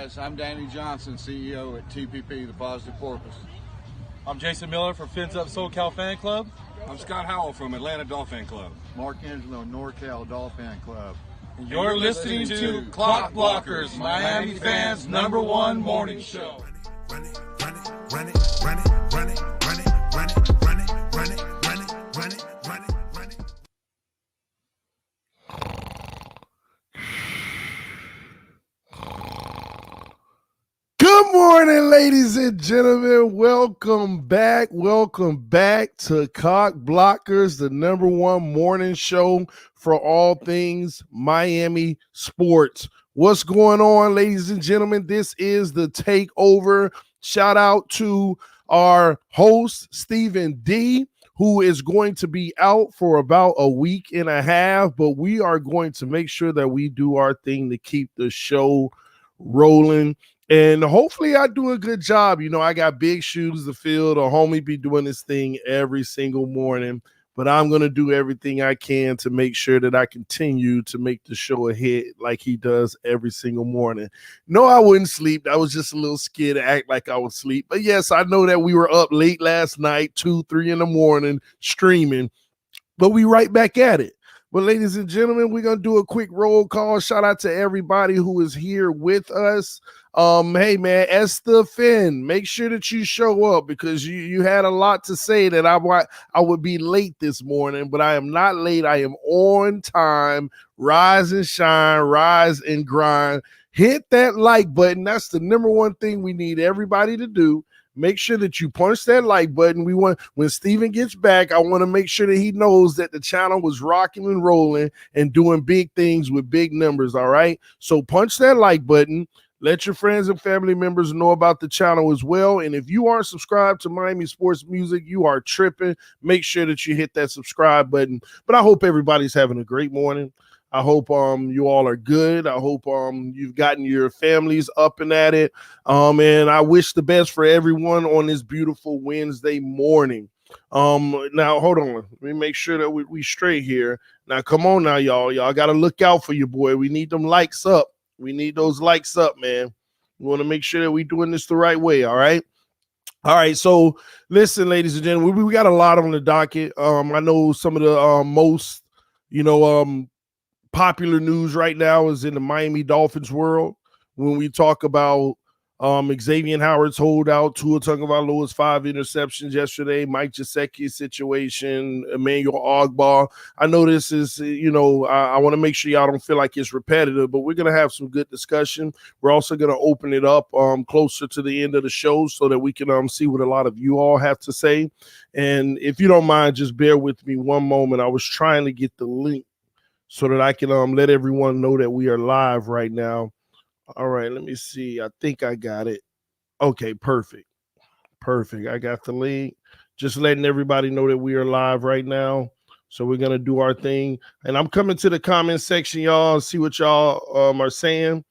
guys. I'm Danny Johnson, CEO at TPP, the Positive Porpoise. I'm Jason Miller from PHINS TALK SoCal Fan Club. I'm Scott Howell from Atlanta DolFan Club. Mark Angelo, NorCal DolFan Club. And you're listening to Clock Blockers, Miami fans' #1 morning show. Run it, run it, run it, run it, run it, run it, run it, run it, run it, run it, run it, run it, run it. Good morning, ladies and gentlemen. Welcome back to Cock Blockers, the #1 morning show for all things Miami sports. What's going on, ladies and gentlemen? This is the takeover. Shout out to our host, Stephen D, who is going to be out for about a week and a half, but we are going to make sure that we do our thing to keep the show rolling. And hopefully I do a good job. You know, I got big shoes to fill. The homie be doing this thing every single morning, but I'm going to do everything I can to make sure that I continue to make the show a hit like he does every single morning. No, I wouldn't sleep. I was just a little scared to act like I would sleep. But yes, I know that we were up late last night, 2, 3 in the morning streaming, but we right back at it. But ladies and gentlemen, we're going to do a quick roll call. Shout out to everybody who is here with us. Hey, man, Stephen, make sure that you show up because you had a lot to say that I would be late this morning, but I am not late. I am on time. Rise and shine, rise and grind. Hit that like button. That's the #1 thing we need everybody to do. Make sure that you punch that like button. When Steven gets back, I want to make sure that he knows that the channel was rocking and rolling and doing big things with big numbers, all right? So punch that like button. Let your friends and family members know about the channel as well. And if you aren't subscribed to Miami Sports Music, you are tripping. Make sure that you hit that subscribe button. But I hope everybody's having a great morning. I hope you all are good. I hope you've gotten your families up and at it. And I wish the best for everyone on this beautiful Wednesday morning. Now, hold on. Let me make sure that we straight here. Now, come on now, y'all. Y'all got to look out for your boy. We need them likes up. We need those likes up, man. We want to make sure that we're doing this the right way, all right? All right, so listen, ladies and gentlemen, we got a lot on the docket. I know some of the most, popular news right now is in the Miami Dolphins world. When we talk about Xavier Howard's holdout, Tua Tagovailoa's 5 interceptions yesterday, Mike Gesicki's situation, Emmanuel Ogbah. I know this is, I want to make sure y'all don't feel like it's repetitive, but we're going to have some good discussion. We're also going to open it up closer to the end of the show so that we can see what a lot of you all have to say. And if you don't mind, just bear with me one moment. I was trying to get the link so that I can let everyone know that we are live right now. All right, let me see. I think I got it. Okay, perfect. I got the link. Just letting everybody know that we are live right now. So we're going to do our thing. And I'm coming to the comment section, y'all, see what y'all are saying.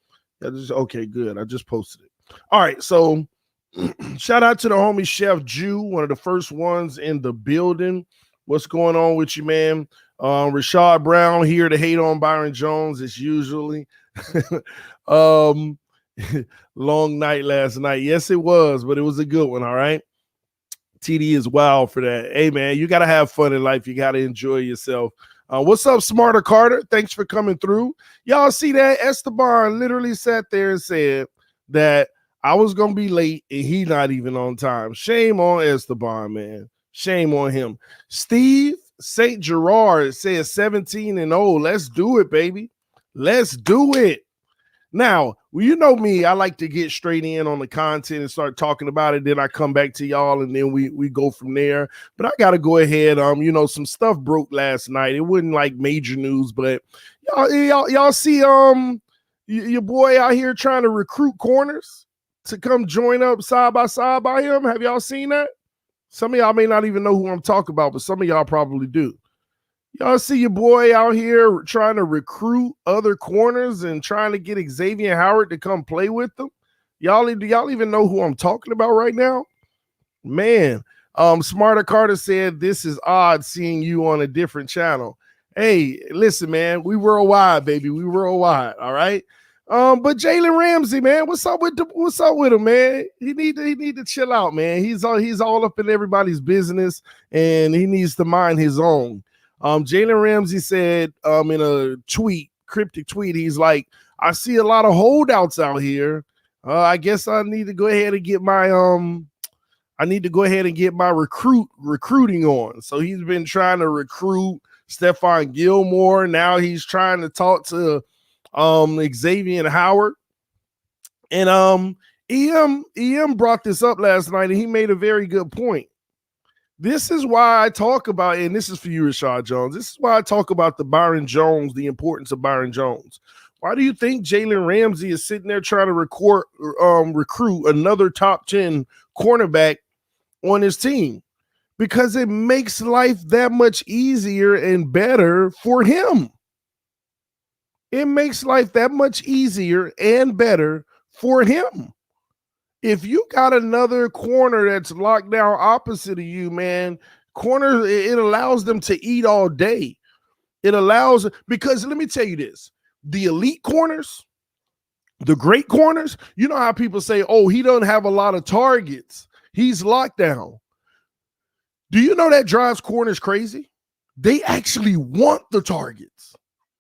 Okay, good. I just posted it. All right, so shout out to the homie Chef Jew, one of the first ones in the building. What's going on with you, man? Rashad Brown here to hate on Byron Jones as usually. Long night last night. Yes, it was, but it was a good one. All right. TD is wild for that. Hey, man, you got to have fun in life. You got to enjoy yourself. What's up, Smarter Carter? Thanks for coming through. Y'all see that? Esteban literally sat there and said that I was going to be late and he not even on time. Shame on Esteban, man. Shame on him. Steve St. Gerard says 17-0. Let's do it, baby. Let's do it. Now, well, you know me, I like to get straight in on the content and start talking about it. Then I come back to y'all and then we go from there. But I got to go ahead. Some stuff broke last night. It wasn't like major news, but y'all see your boy out here trying to recruit corners to come join up side by side by him. Have y'all seen that? Some of y'all may not even know who I'm talking about, but some of y'all probably do. Y'all see your boy out here trying to recruit other corners and trying to get Xavier Howard to come play with them? Do y'all even know who I'm talking about right now? Man, Smarter Carter said, this is odd seeing you on a different channel. Hey, listen, man, we worldwide, baby. We worldwide, all right? But Jalen Ramsey, man, what's up with him, man? He need to chill out, man. He's all up in everybody's business, and he needs to mind his own. Jalen Ramsey said in a cryptic tweet, he's like, I see a lot of holdouts out here. I guess I need to go ahead and get my recruiting on. So he's been trying to recruit Stephon Gilmore. Now he's trying to talk to Xavier Howard. And EM brought this up last night, and he made a very good point. This is why I talk about, and this is for you, Rashad Jones. This is why I talk about the importance of Byron Jones. Why do you think Jalen Ramsey is sitting there trying to recruit another top 10 cornerback on his team? Because it makes life that much easier and better for him. It makes life that much easier and better for him. If you got another corner that's locked down opposite of you, man, it allows them to eat all day. Because let me tell you this, the elite corners, the great corners, you know how people say, oh, he doesn't have a lot of targets. He's locked down. Do you know that drives corners crazy? They actually want the targets.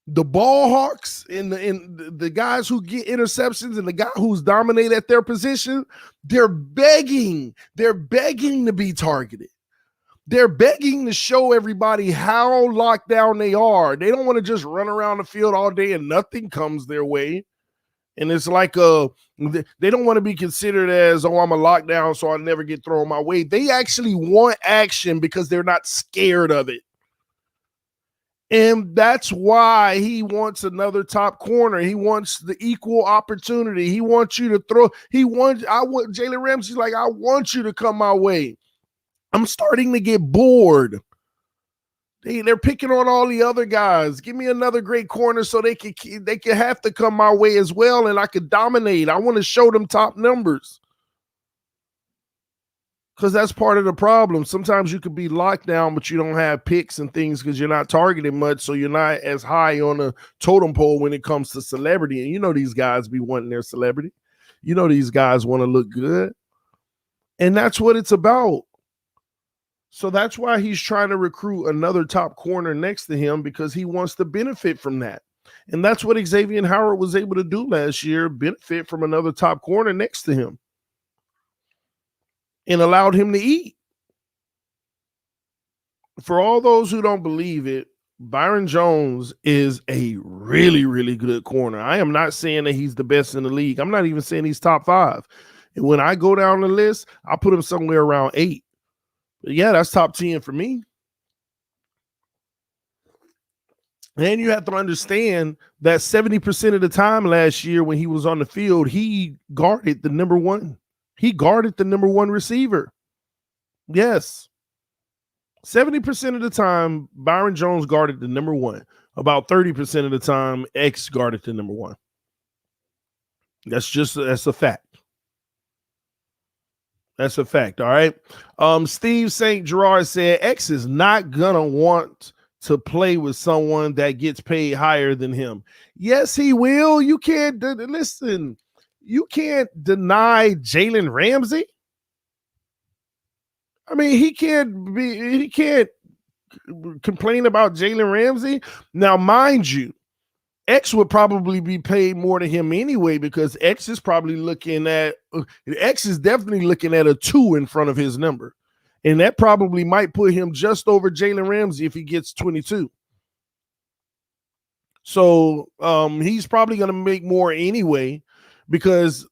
The ball hawks and the guys who get interceptions and the guy who's dominate at their position, they're begging to be targeted. They're begging to show everybody how locked down they are. They don't want to just run around the field all day and nothing comes their way. And it's like they don't want to be considered as, oh, I'm a lockdown, so I'll never get thrown my way. They actually want action because they're not scared of it. And that's why he wants another top corner. He wants the equal opportunity. He wants you to throw. Jalen Ramsey's like, I want you to come my way. I'm starting to get bored. They're picking on all the other guys. Give me another great corner so they can have to come my way as well, and I could dominate. I want to show them top numbers. Because that's part of the problem. Sometimes you could be locked down, but you don't have picks and things because you're not targeted much, so you're not as high on the totem pole when it comes to celebrity. And you know these guys be wanting their celebrity. You know these guys want to look good. And that's what it's about. So that's why he's trying to recruit another top corner next to him, because he wants to benefit from that. And that's what Xavier Howard was able to do last year, benefit from another top corner next to him. And allowed him to eat. For all those who don't believe it, Byron Jones is a really, really good corner. I am not saying that he's the best in the league. I'm not even saying he's top 5. And when I go down the list, I put him somewhere around 8. But yeah, that's top 10 for me. And you have to understand that 70% of the time last year when he was on the field, he guarded the number 1. He guarded the number 1 receiver. Yes. 70% of the time, Byron Jones guarded the number 1. About 30% of the time, X guarded the number 1. That's a fact. That's a fact, all right? Steve St. Gerard said, X is not going to want to play with someone that gets paid higher than him. Yes, he will. You can't, listen, you can't deny Jalen Ramsey. I mean, he can't complain about Jalen Ramsey. Now, mind you, X would probably be paid more than him anyway, because X is definitely looking at a 2 in front of his number. And that probably might put him just over Jalen Ramsey if he gets 22. So he's probably going to make more anyway, because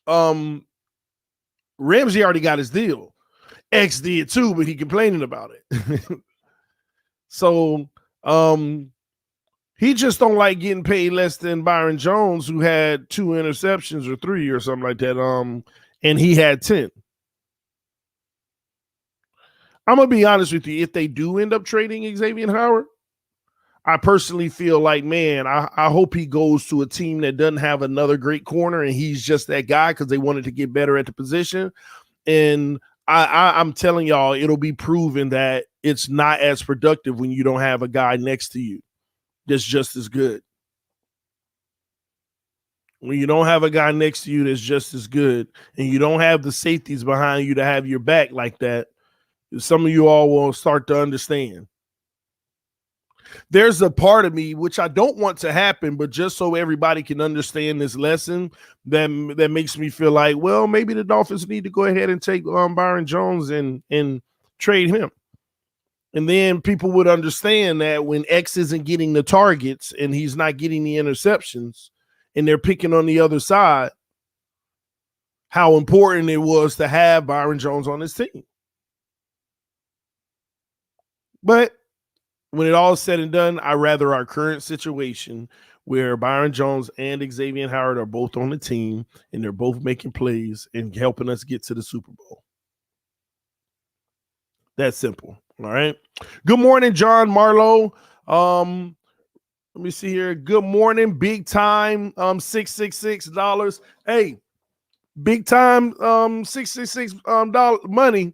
Ramsey already got his deal. X did too, but he complaining about it. So he just don't like getting paid less than Byron Jones, who had 2 interceptions or 3 or something like that. And he had 10. I'm going to be honest with you. If they do end up trading Xavier Howard, I personally feel like, man, I hope he goes to a team that doesn't have another great corner and he's just that guy, because they wanted to get better at the position. And I'm telling y'all, it'll be proven that it's not as productive when you don't have a guy next to you that's just as good. when you don't have a guy next to you that's just as good, and you don't have the safeties behind you to have your back like that, some of you all will start to understand. There's a part of me which I don't want to happen, but just so everybody can understand this lesson, that makes me feel like, well, maybe the Dolphins need to go ahead and take Byron Jones and trade him. And then people would understand that when X isn't getting the targets and he's not getting the interceptions and they're picking on the other side, how important it was to have Byron Jones on his team. But when it all is said and done, I rather our current situation where Byron Jones and Xavier Howard are both on the team and they're both making plays and helping us get to the Super Bowl. That's simple. All right. Good morning, John Marlowe. Let me see here. Good morning, big time. $666. Hey, big time. $666 money.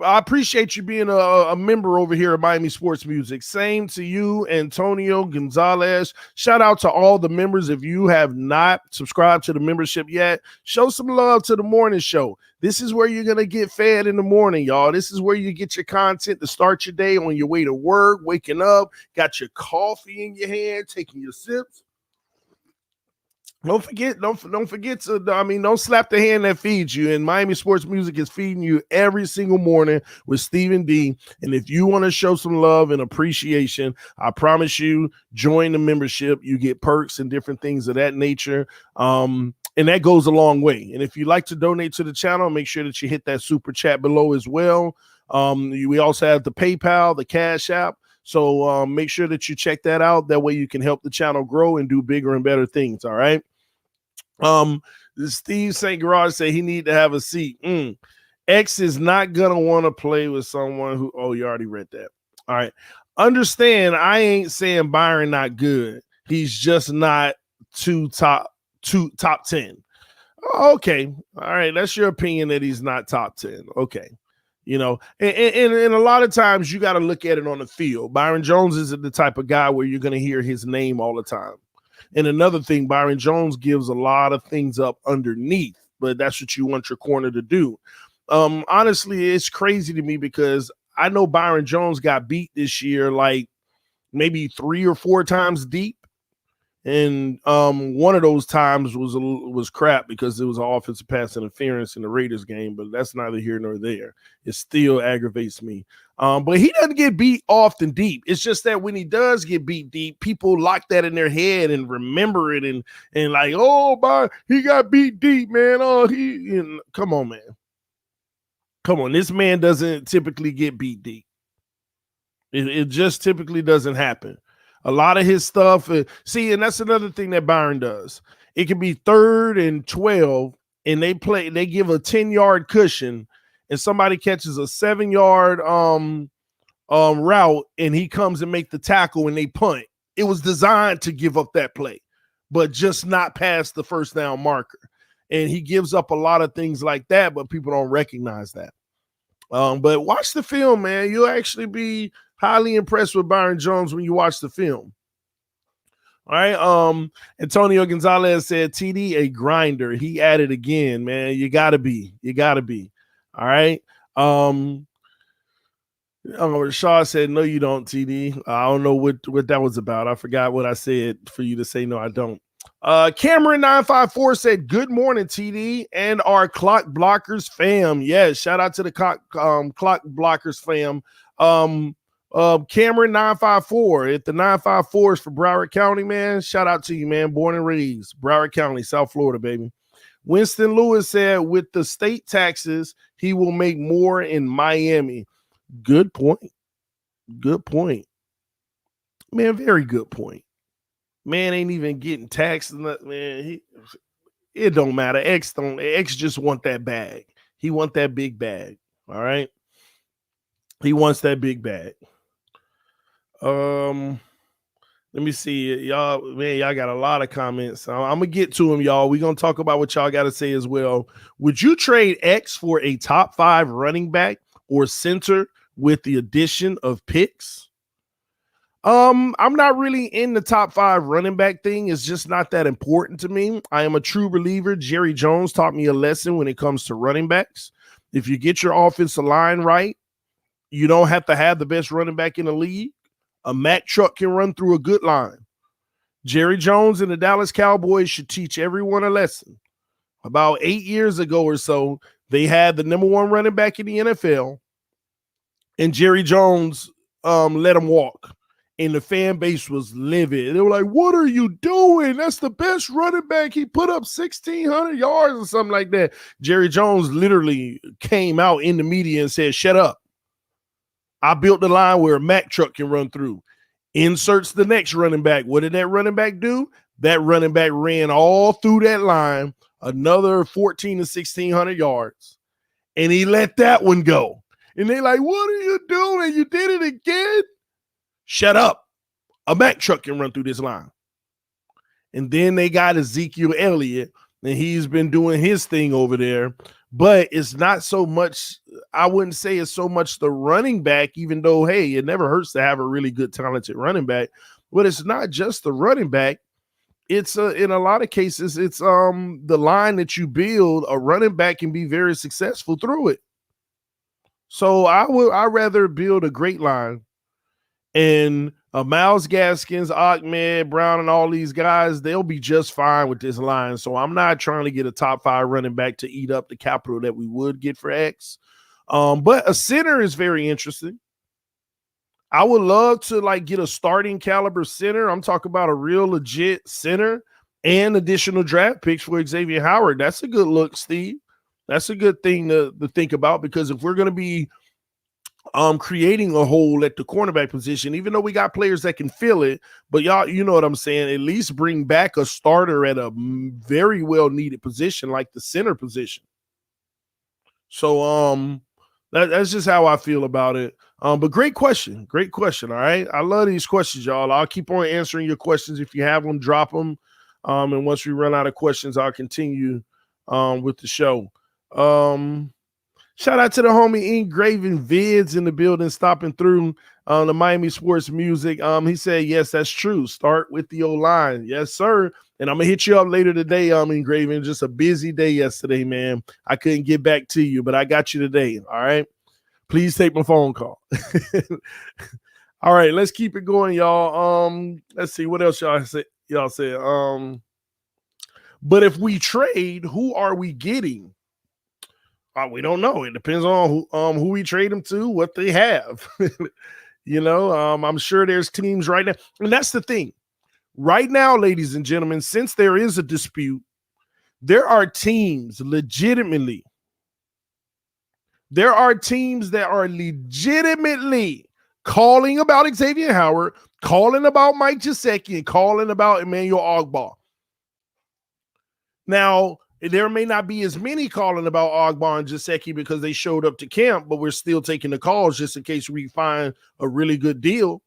I appreciate you being a member over here at Miami Sports Music. Same to you, Antonio Gonzalez. Shout out to all the members. If you have not subscribed to the membership yet, show some love to the morning show. This is where you're going to get fed in the morning, y'all. This is where you get your content to start your day on your way to work, waking up, got your coffee in your hand, taking your sips. Don't forget to, don't slap the hand that feeds you. And Miami Sports Music is feeding you every single morning with Stephen D. And if you want to show some love and appreciation, I promise you, join the membership. You get perks and different things of that nature. And that goes a long way. And if you'd like to donate to the channel, make sure that you hit that super chat below as well. We also have the PayPal, the Cash App. So make sure that you check that out. That way you can help the channel grow and do bigger and better things. All right. Steve St. Garage said he need to have a seat. X is not going to want to play with someone who, oh, you already read that. All right. Understand, I ain't saying Byron not good. He's just not top 10. Okay. All right. That's your opinion that he's not top 10. Okay. You know, and a lot of times you got to look at it on the field. Byron Jones isn't the type of guy where you're going to hear his name all the time. And another thing, Byron Jones gives a lot of things up underneath, but that's what you want your corner to do. Honestly, it's crazy to me because I know Byron Jones got beat this year like maybe 3 or 4 times deep. And one of those times was crap because it was an offensive pass interference in the Raiders game, but that's neither here nor there. It still aggravates me. But he doesn't get beat often deep. It's just that when he does get beat deep, people lock that in their head and remember it and like, oh, he got beat deep, man. Oh, come on, man. Come on. This man doesn't typically get beat deep. It just typically doesn't happen. A lot of his stuff, and that's another thing that Byron does. It can be 3rd and 12, and they give a 10-yard cushion, and somebody catches a 7-yard route, and he comes and make the tackle, and they punt. It was designed to give up that play, but just not past the first down marker. And he gives up a lot of things like that, but people don't recognize that. But watch the film, man. You'll actually be highly impressed with Byron Jones when you watch the film. All right. Antonio Gonzalez said TD a grinder. He added again, man. You gotta be. All right. Rashad said, no, you don't, TD. I don't know what that was about. I forgot what I said for you to say no, I don't. Cameron 954 said, good morning, TD and our Clock Blockers fam. Yes, shout out to the Clock Blockers fam. Cameron 954. If the 954 is for Broward County, man, shout out to you, man. Born and raised Broward County, South Florida, baby. Winston Lewis said, with the state taxes, he will make more in Miami. Good point. Man, very good point. Man ain't even getting taxed. Man, it don't matter. X just want that bag. He want that big bag. All right. He wants that big bag. Let me see. Y'all, man, y'all got a lot of comments. I'm gonna get to them, y'all. We're gonna talk about what y'all got to say as well. Would you trade X for a top 5 running back or center with the addition of picks? I'm not really in the top 5 running back thing. It's just not that important to me. I am a true believer. Jerry Jones taught me a lesson when it comes to running backs. If you get your offensive line right, you don't have to have the best running back in the league. A Mack truck can run through a good line. Jerry Jones and the Dallas Cowboys should teach everyone a lesson. About 8 years ago or so, they had the number 1 running back in the NFL, and Jerry Jones let him walk. And the fan base was livid. They were like, what are you doing? That's the best running back. He put up 1,600 yards or something like that. Jerry Jones literally came out in the media and said, shut up. I built the line where a Mack truck can run through. Inserts the next running back. What did that running back do? That running back ran all through that line, another 1,400 to 1,600 yards. And he let that one go. And they like, what are you doing? You did it again? Shut up. A Mack truck can run through this line. And then they got Ezekiel Elliott, and he's been doing his thing over there. But it's not so much, I wouldn't say it's so much the running back, even though, hey, it never hurts to have a really good, talented running back. But it's not just the running back. It's in a lot of cases, it's the line that you build. A running back can be very successful through it. So I'd rather build a great line. And Myles Gaskins, Ahmed, Brown, and all these guys, they'll be just fine with this line. So I'm not trying to get a top 5 running back to eat up the capital that we would get for X. But a center is very interesting. I would love to get a starting caliber center. I'm talking about a real legit center and additional draft picks for Xavier Howard. That's a good look, Steve. That's a good thing to think about, because if we're going to be creating a hole at the cornerback position, even though we got players that can fill it, but y'all, you know what I'm saying, at least bring back a starter at a very well needed position like the center position. So that's just how I feel about it. But great question. All right. I love these questions, y'all. I'll keep on answering your questions. If you have them, drop them. And once we run out of questions, I'll continue with the show. Shout out to the homie Engraving Vids in the building, stopping through the Miami sports music. He said, yes, that's true. Start with the O-line. Yes, sir. And I'm going to hit you up later today, Engraving. Just a busy day yesterday, man. I couldn't get back to you, but I got you today. All right. Please take my phone call. All right, let's keep it going, y'all. Let's see what else y'all said. But if we trade, who are we getting? We don't know. It depends on who we trade them to, what they have. I'm sure there's teams right now. And that's the thing. Right now, ladies and gentlemen, since there is a dispute, there are teams legitimately. There are teams that are legitimately calling about Xavier Howard, calling about Mike Gesicki, and calling about Emmanuel Ogbah. Now, there may not be as many calling about Ogbah and Gesicki because they showed up to camp, but we're still taking the calls just in case we find a really good deal.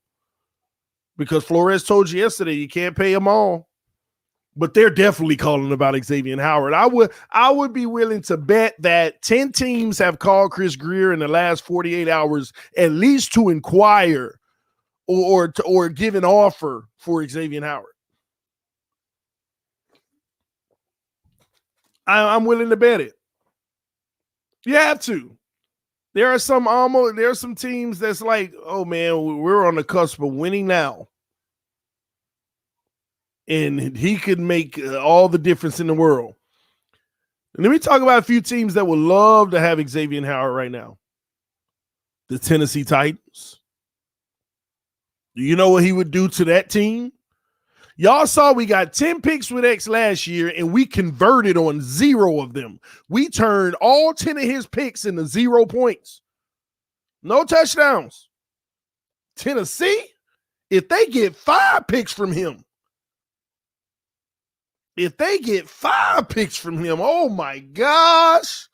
Because Flores told you yesterday you can't pay them all. But they're definitely calling about Xavier Howard. I would be willing to bet that 10 teams have called Chris Grier in the last 48 hours, at least to inquire or give an offer for Xavier Howard. I'm willing to bet it. You have to. There are some teams that's like, oh man, we're on the cusp of winning now. And he could make all the difference in the world. And let me talk about a few teams that would love to have Xavier Howard right now. The Tennessee Titans. Do you know what he would do to that team? Y'all saw we got 10 picks with X last year, and we converted on 0 of them. We turned all 10 of his picks into 0 points. No touchdowns. Tennessee, if they get 5 picks from him, oh my gosh.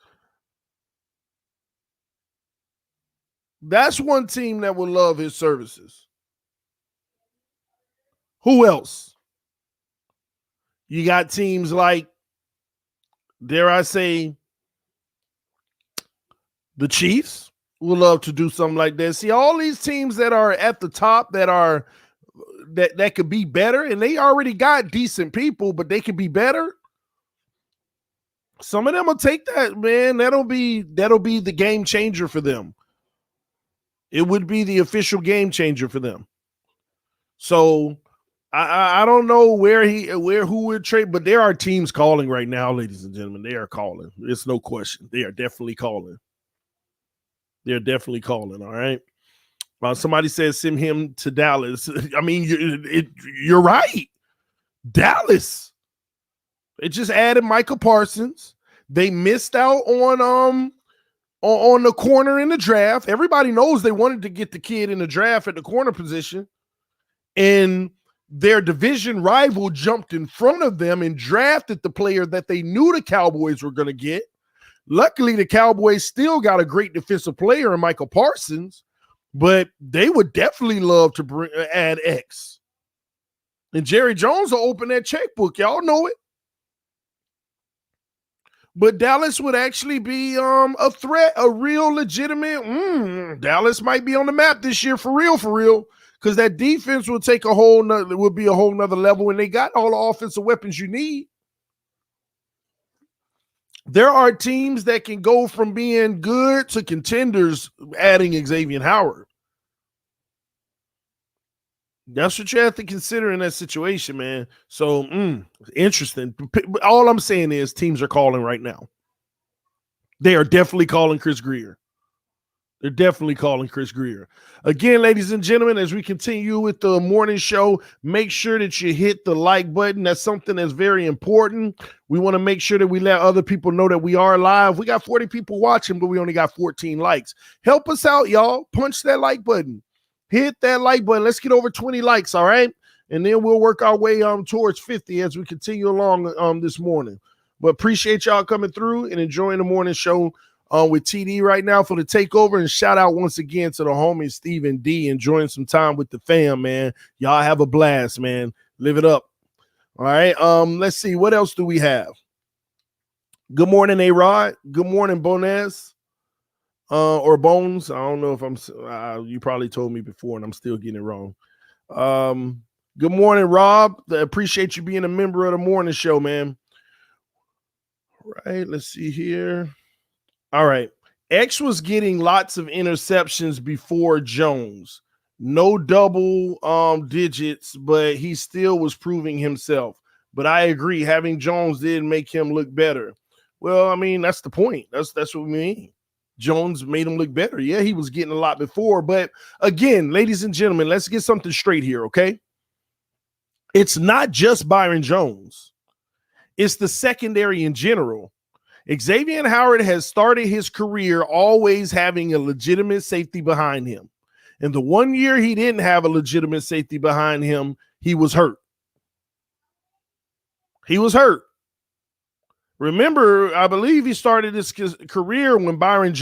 That's one team that would love his services. Who else? You got teams like, dare I say, the Chiefs would love to do something like that. See, all these teams that are at the top that are that could be better, and they already got decent people, but they could be better. Some of them will take that, man. That'll be the game changer for them. It would be the official game changer for them. So I don't know who would trade, but there are teams calling right now, ladies and gentlemen. They are calling. It's no question. They are definitely calling. They're definitely calling. All right. Somebody says send him to Dallas. I mean, you're right. Dallas. They just added Michael Parsons. They missed out on the corner in the draft. Everybody knows they wanted to get the kid in the draft at the corner position, and their division rival jumped in front of them and drafted the player that they knew the Cowboys were going to get. Luckily, the Cowboys still got a great defensive player in Michael Parsons, but they would definitely love to add X. And Jerry Jones will open that checkbook. Y'all know it. But Dallas would actually be a threat, a real legitimate. Dallas might be on the map this year for real, because that defense will take will be a whole nother level, and they got all the offensive weapons you need. There are teams that can go from being good to contenders adding Xavier Howard. That's what you have to consider in that situation, man. So, interesting. All I'm saying is teams are calling right now. They are definitely calling Chris Grier. They're definitely calling Chris Grier. Again, ladies and gentlemen, as we continue with the morning show, make sure that you hit the like button. That's something that's very important. We want to make sure that we let other people know that we are live. We got 40 people watching, but we only got 14 likes. Help us out, y'all. Punch that like button. Hit that like button. Let's get over 20 likes, all right? And then we'll work our way towards 50 as we continue along this morning. But appreciate y'all coming through and enjoying the morning show with TD right now for the takeover. And shout out once again to the homie Stephen D, enjoying some time with the fam, man. Y'all have a blast, man. Live it up. All right. Let's see. What else do we have? Good morning, A-Rod. Good morning, Bonez. Or Bones. I don't know if you probably told me before and I'm still getting it wrong. Good morning, Rob. I appreciate you being a member of the morning show, man. All right, let's see here. All right. X was getting lots of interceptions before Jones. No double digits, but he still was proving himself. But I agree, having Jones did make him look better. Well, I mean, that's the point. That's what we mean. Jones made him look better. Yeah, he was getting a lot before. But again, ladies and gentlemen, let's get something straight here, okay? It's not just Byron Jones. It's the secondary in general. Xavier Howard has started his career always having a legitimate safety behind him. And the 1 year he didn't have a legitimate safety behind him, he was hurt. He was hurt. Remember, I believe he started his career when Rashad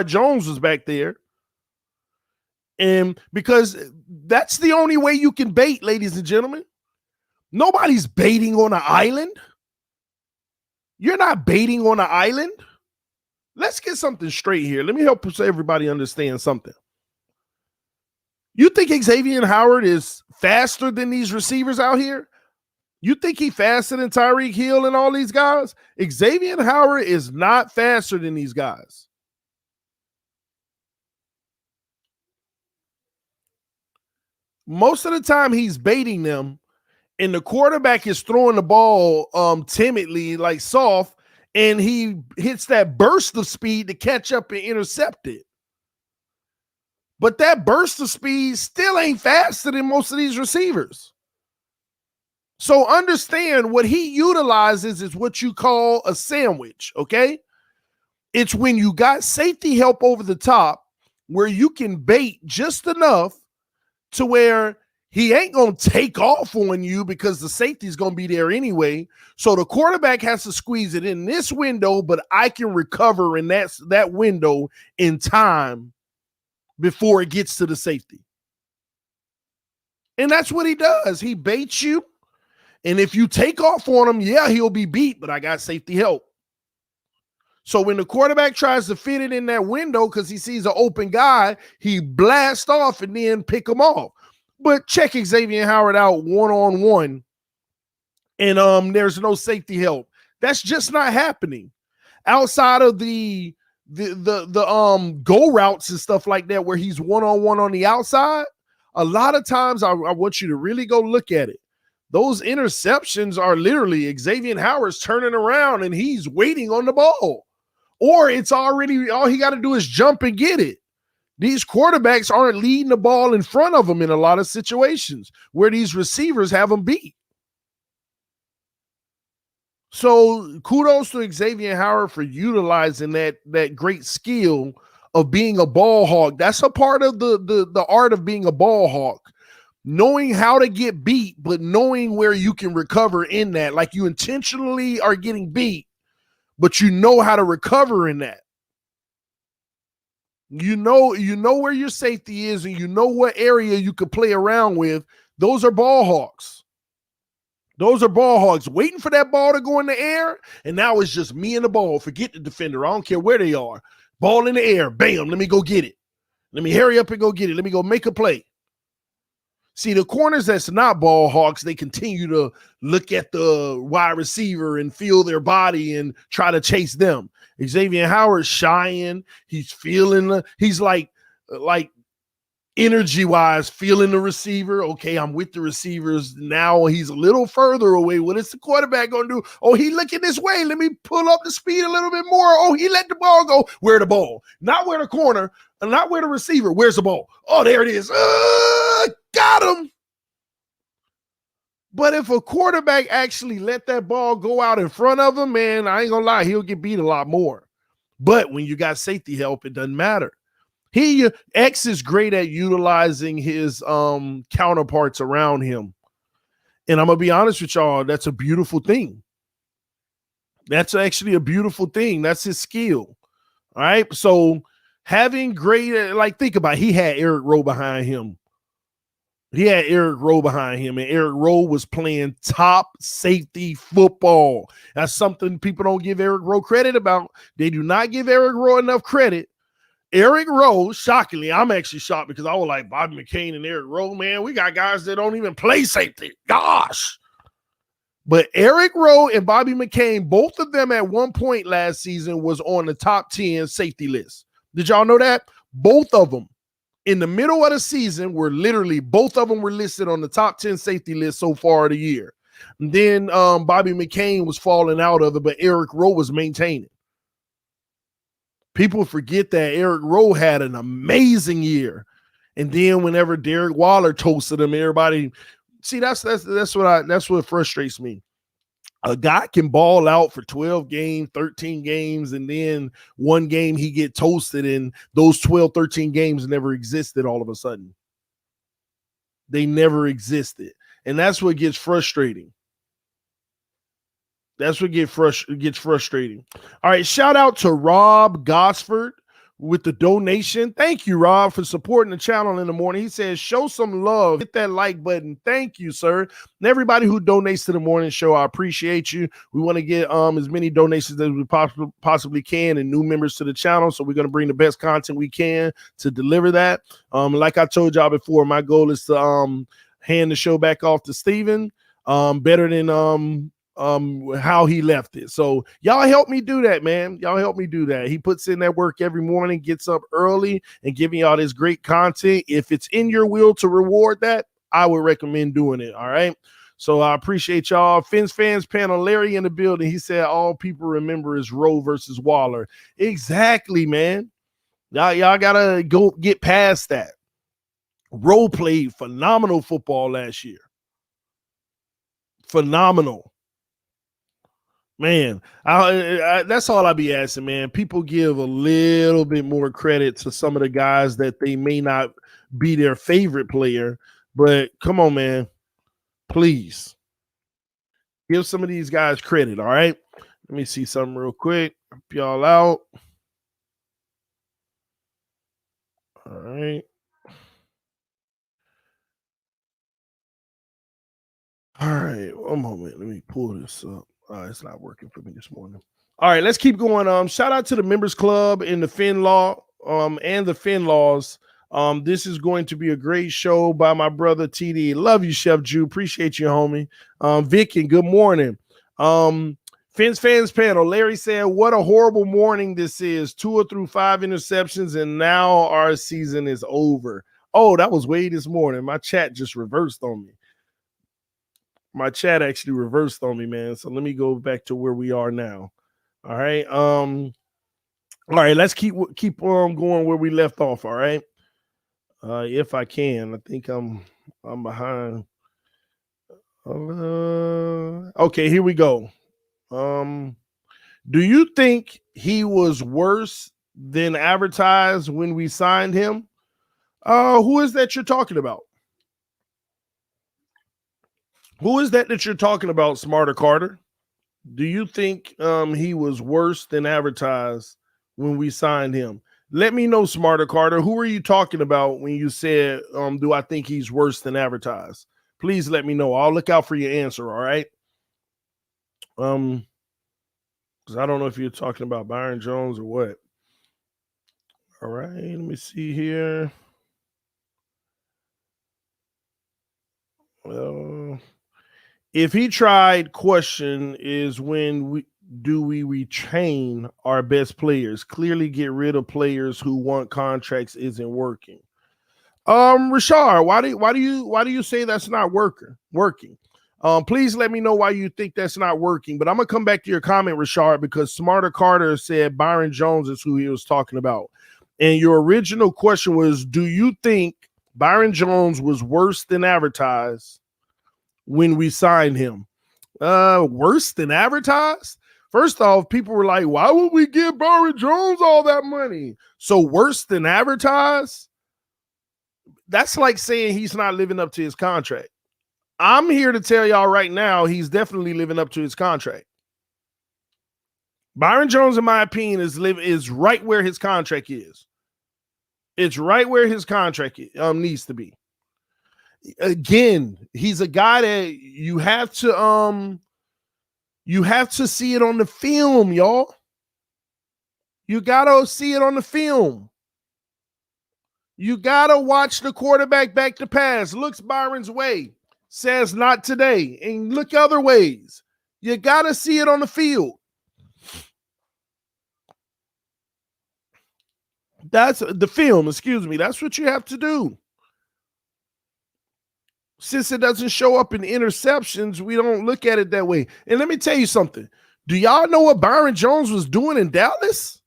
Jones was back there. And because that's the only way you can bait, ladies and gentlemen. Nobody's baiting on an island. You're not baiting on an island. Let's get something straight here. Let me help everybody understand something. You think Xavier Howard is faster than these receivers out here? You think he's faster than Tyreek Hill and all these guys? Xavier Howard is not faster than these guys. Most of the time he's baiting them, and the quarterback is throwing the ball timidly, like soft, and he hits that burst of speed to catch up and intercept it. But that burst of speed still ain't faster than most of these receivers. So understand what he utilizes is what you call a sandwich, okay? It's when you got safety help over the top where you can bait just enough to where he ain't going to take off on you because the safety is going to be there anyway. So the quarterback has to squeeze it in this window, but I can recover in that window in time before it gets to the safety. And that's what he does. He baits you. And if you take off on him, yeah, he'll be beat, but I got safety help. So when the quarterback tries to fit it in that window because he sees an open guy, he blasts off and then pick him off. But check Xavier Howard out one-on-one, and there's no safety help. That's just not happening. Outside of the go routes and stuff like that, where he's one-on-one on the outside, a lot of times I want you to really go look at it. Those interceptions are literally Xavier Howard's turning around and he's waiting on the ball. Or it's already, all he got to do is jump and get it. These quarterbacks aren't leading the ball in front of them in a lot of situations where these receivers have them beat. So kudos to Xavier Howard for utilizing that great skill of being a ball hawk. That's a part of the art of being a ball hawk. Knowing how to get beat, but knowing where you can recover in that. Like you intentionally are getting beat, but you know how to recover in that. You know where your safety is, and you know what area you could play around with. Those are ball hawks. Those are ball hawks waiting for that ball to go in the air, and now it's just me and the ball. Forget the defender. I don't care where they are. Ball in the air. Bam. Let me go get it. Let me hurry up and go get it. Let me go make a play. See, the corners that's not ball hawks, they continue to look at the wide receiver and feel their body and try to chase them. Xavier Howard's shying. He's feeling he's like energy-wise feeling the receiver. Okay, I'm with the receivers. Now he's a little further away. What is the quarterback going to do? Oh, he looking this way. Let me pull up the speed a little bit more. Oh, he let the ball go. Where the ball? Not where the corner, not where the receiver. Where's the ball? Oh, there it is. Got him. But if a quarterback actually let that ball go out in front of him, man, I ain't gonna lie, he'll get beat a lot more. But when you got safety help, it doesn't matter. X is great at utilizing his counterparts around him. And I'm gonna be honest with y'all, that's a beautiful thing. That's actually a beautiful thing. That's his skill. All right. So having great, like, think about it, he had Eric Rowe behind him. And Eric Rowe was playing top safety football. That's something people don't give Eric Rowe credit about. They do not give Eric Rowe enough credit. Eric Rowe, shockingly, I'm actually shocked because I was like, Bobby McCain and Eric Rowe, man, we got guys that don't even play safety. Gosh. But Eric Rowe and Bobby McCain, both of them at one point last season was on the top 10 safety list. Did y'all know that? Both of them. In the middle of the season, both of them were listed on the top 10 safety list so far of the year. And then Bobby McCain was falling out of it, but Eric Rowe was maintaining. People forget that Eric Rowe had an amazing year. And then whenever Derek Waller toasted him, everybody see that's what frustrates me. A guy can ball out for 12 games, 13 games, and then one game he get toasted, and those 12, 13 games never existed all of a sudden. They never existed. And that's what gets frustrating. That's what gets frustrating. All right, shout out to Rob Gosford with the donation. Thank you, Rob, for supporting the channel in the morning. He says, show some love. Hit that like button. Thank you, sir. And everybody who donates to the morning show, I appreciate you. We want to get as many donations as we possibly can and new members to the channel. So we're going to bring the best content we can to deliver that. Like I told y'all before, my goal is to hand the show back off to Stephen better than how he left it. So y'all help me do that, man. Y'all help me do that. He puts in that work every morning, gets up early and giving y'all this great content. If it's in your will to reward that, I would recommend doing it. All right. So I appreciate y'all. PHINS fans panel, Larry in the building. He said all people remember is Rowe versus Waller. Exactly, man. Y'all gotta go get past that. Rowe played phenomenal football last year. Phenomenal. Man, that's all I be asking, man. People give a little bit more credit to some of the guys that they may not be their favorite player, but come on, man. Please give some of these guys credit, all right? Let me see something real quick. Help y'all out. All right. All right, one moment. Let me pull this up. It's not working for me this morning. All right, let's keep going. Shout out to the Members Club and the FinLaw and the FinLaws. This is going to be a great show by my brother TD. Love you, Chef Jew. Appreciate you, homie. Vic, and good morning. PHINS fans panel. Larry said, what a horrible morning this is. 2 through 5 interceptions, and now our season is over. Oh, that was way this morning. My chat just reversed on me. My chat actually reversed on me, man. So let me go back to where we are now. All right. All right, let's keep going where we left off. All right. If I can. I think I'm behind. Okay, here we go. Do you think he was worse than advertised when we signed him? Who is that you're talking about? Who is that you're talking about, Smarter Carter? Do you think he was worse than advertised when we signed him? Let me know, Smarter Carter. Who are you talking about when you said, do I think he's worse than advertised? Please let me know. I'll look out for your answer, all right? Because I don't know if you're talking about Byron Jones or what. All right, let me see here. Well, if he tried, question is when we retrain our best players? Clearly get rid of players who want contracts isn't working. Rashard, why do you say that's not working? Please let me know why you think that's not working. But I'm gonna come back to your comment, Rashard, because Smarter Carter said Byron Jones is who he was talking about. And your original question was, do you think Byron Jones was worse than advertised when we signed him? Worse than advertised? First off, people were like, why would we give Byron Jones all that money? So worse than advertised? That's like saying he's not living up to his contract. I'm here to tell y'all right now, he's definitely living up to his contract. Byron Jones, in my opinion, is right where his contract is. It's right where his contract needs to be. Again, he's a guy that you have to see it on the film, y'all. You gotta see it on the film. You gotta watch the quarterback back to pass. Looks Byron's way, says not today, and look other ways. You gotta see it on the field. That's the film, excuse me. That's what you have to do. Since it doesn't show up in interceptions, we don't look at it that way. And let me tell you something. Do y'all know what Byron Jones was doing in Dallas?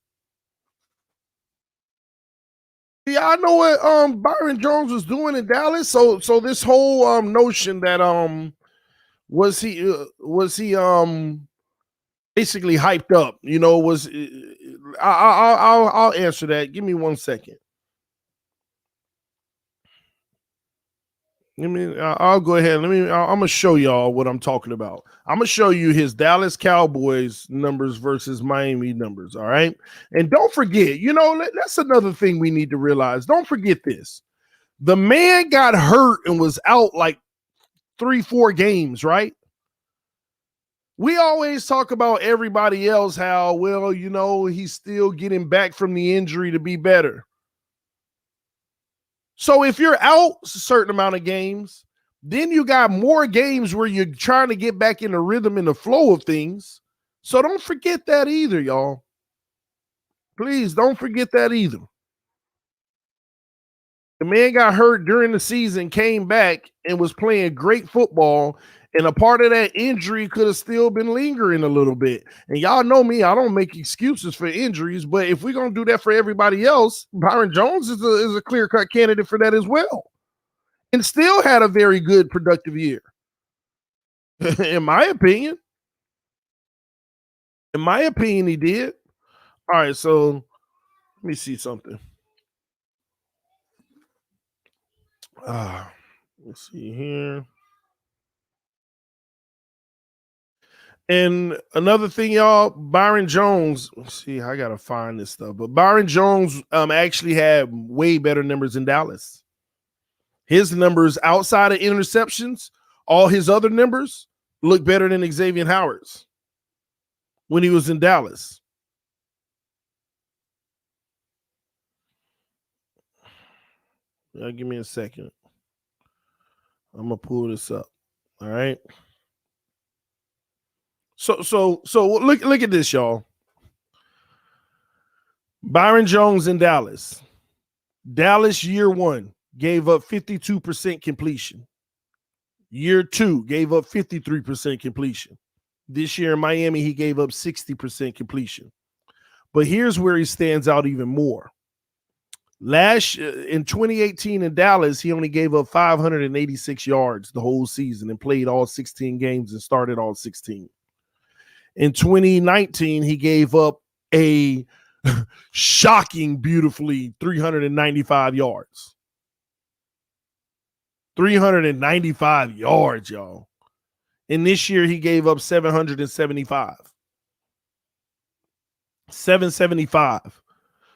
Do y'all know what Byron Jones was doing in Dallas? So this whole notion that was he basically hyped up, you know, was I'll answer that. Give me 1 second. I'll go ahead. I'm gonna show y'all what I'm talking about. I'm gonna show you his Dallas Cowboys numbers versus Miami numbers. All right. And don't forget, you know, that's another thing we need to realize. Don't forget this. The man got hurt and was out like 3-4 games, right? We always talk about everybody else, how, well, you know, he's still getting back from the injury to be better. So if you're out a certain amount of games, then you got more games where you're trying to get back in the rhythm and the flow of things. So don't forget that either, y'all. Please don't forget that either. The man got hurt during the season, came back, and was playing great football. And a part of that injury could have still been lingering a little bit. And y'all know me, I don't make excuses for injuries, but if we're going to do that for everybody else, Byron Jones is a clear-cut candidate for that as well. And still had a very good, productive year. In my opinion. In my opinion, he did. All right, so let me see something. Let's see here. And another thing, y'all, Byron Jones, let's see, I got to find this stuff, but Byron Jones actually had way better numbers in Dallas. His numbers outside of interceptions, all his other numbers look better than Xavier Howard's when he was in Dallas. Give me a second. I'm gonna pull this up. All right. So look at this, y'all. Byron Jones in Dallas. Dallas year 1 gave up 52% completion. Year 2 gave up 53% completion. This year in Miami, he gave up 60% completion. But here's where he stands out even more. In 2018 in Dallas, he only gave up 586 yards the whole season and played all 16 games and started all 16. In 2019, he gave up a shocking, beautifully 395 yards. 395 yards, y'all. And this year, he gave up 775. 775.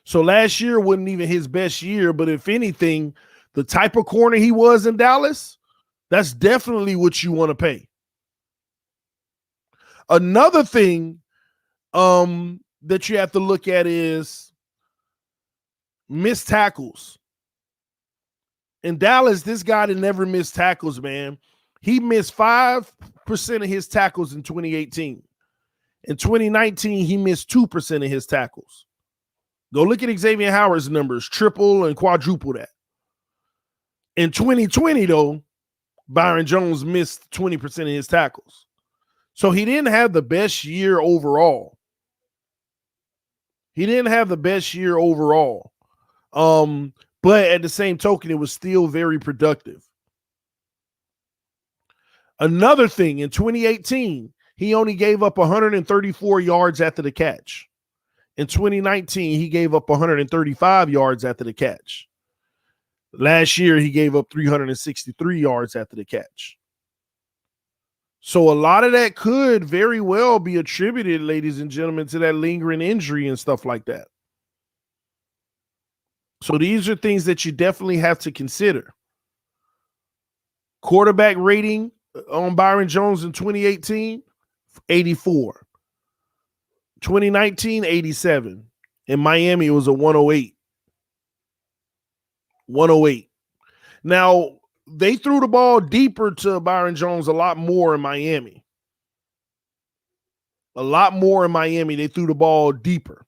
So last year wasn't even his best year, but if anything, the type of corner he was in Dallas, that's definitely what you want to pay. Another thing that you have to look at is missed tackles. In Dallas, this guy that never missed tackles, man. He missed 5% of his tackles in 2018. In 2019, he missed 2% of his tackles. Go look at Xavier Howard's numbers, triple and quadruple that. In 2020, though, Byron Jones missed 20% of his tackles. So he didn't have the best year overall. But at the same token, it was still very productive. Another thing, in 2018, he only gave up 134 yards after the catch. In 2019, he gave up 135 yards after the catch. Last year, he gave up 363 yards after the catch. So a lot of that could very well be attributed, ladies and gentlemen, to that lingering injury and stuff like that. So these are things that you definitely have to consider. Quarterback rating on Byron Jones in 2018, 84. 2019, 87. In Miami, it was a 108. 108. Now, they threw the ball deeper to Byron Jones a lot more in Miami. They threw the ball deeper.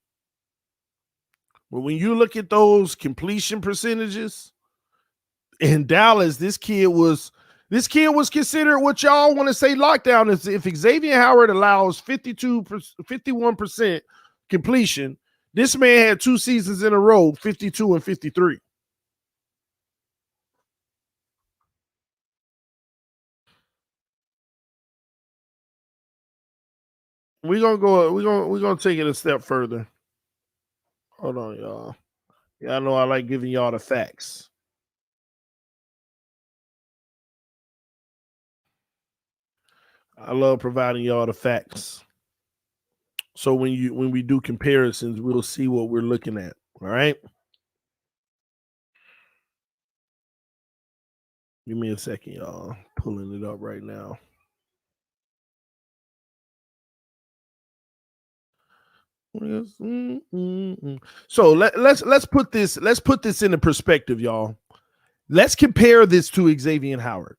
But when you look at those completion percentages in Dallas, this kid was considered what y'all want to say lockdown. Is if Xavier Howard allows 51% completion, this man had 2 seasons in a row, 52 and 53. We're gonna take it a step further. Hold on, y'all. Y'all know I like giving y'all the facts. I love providing y'all the facts. So when we do comparisons, we'll see what we're looking at. All right. Give me a second, y'all. Pulling it up right now. So let's put this into perspective, y'all. Let's compare this to Xavier Howard.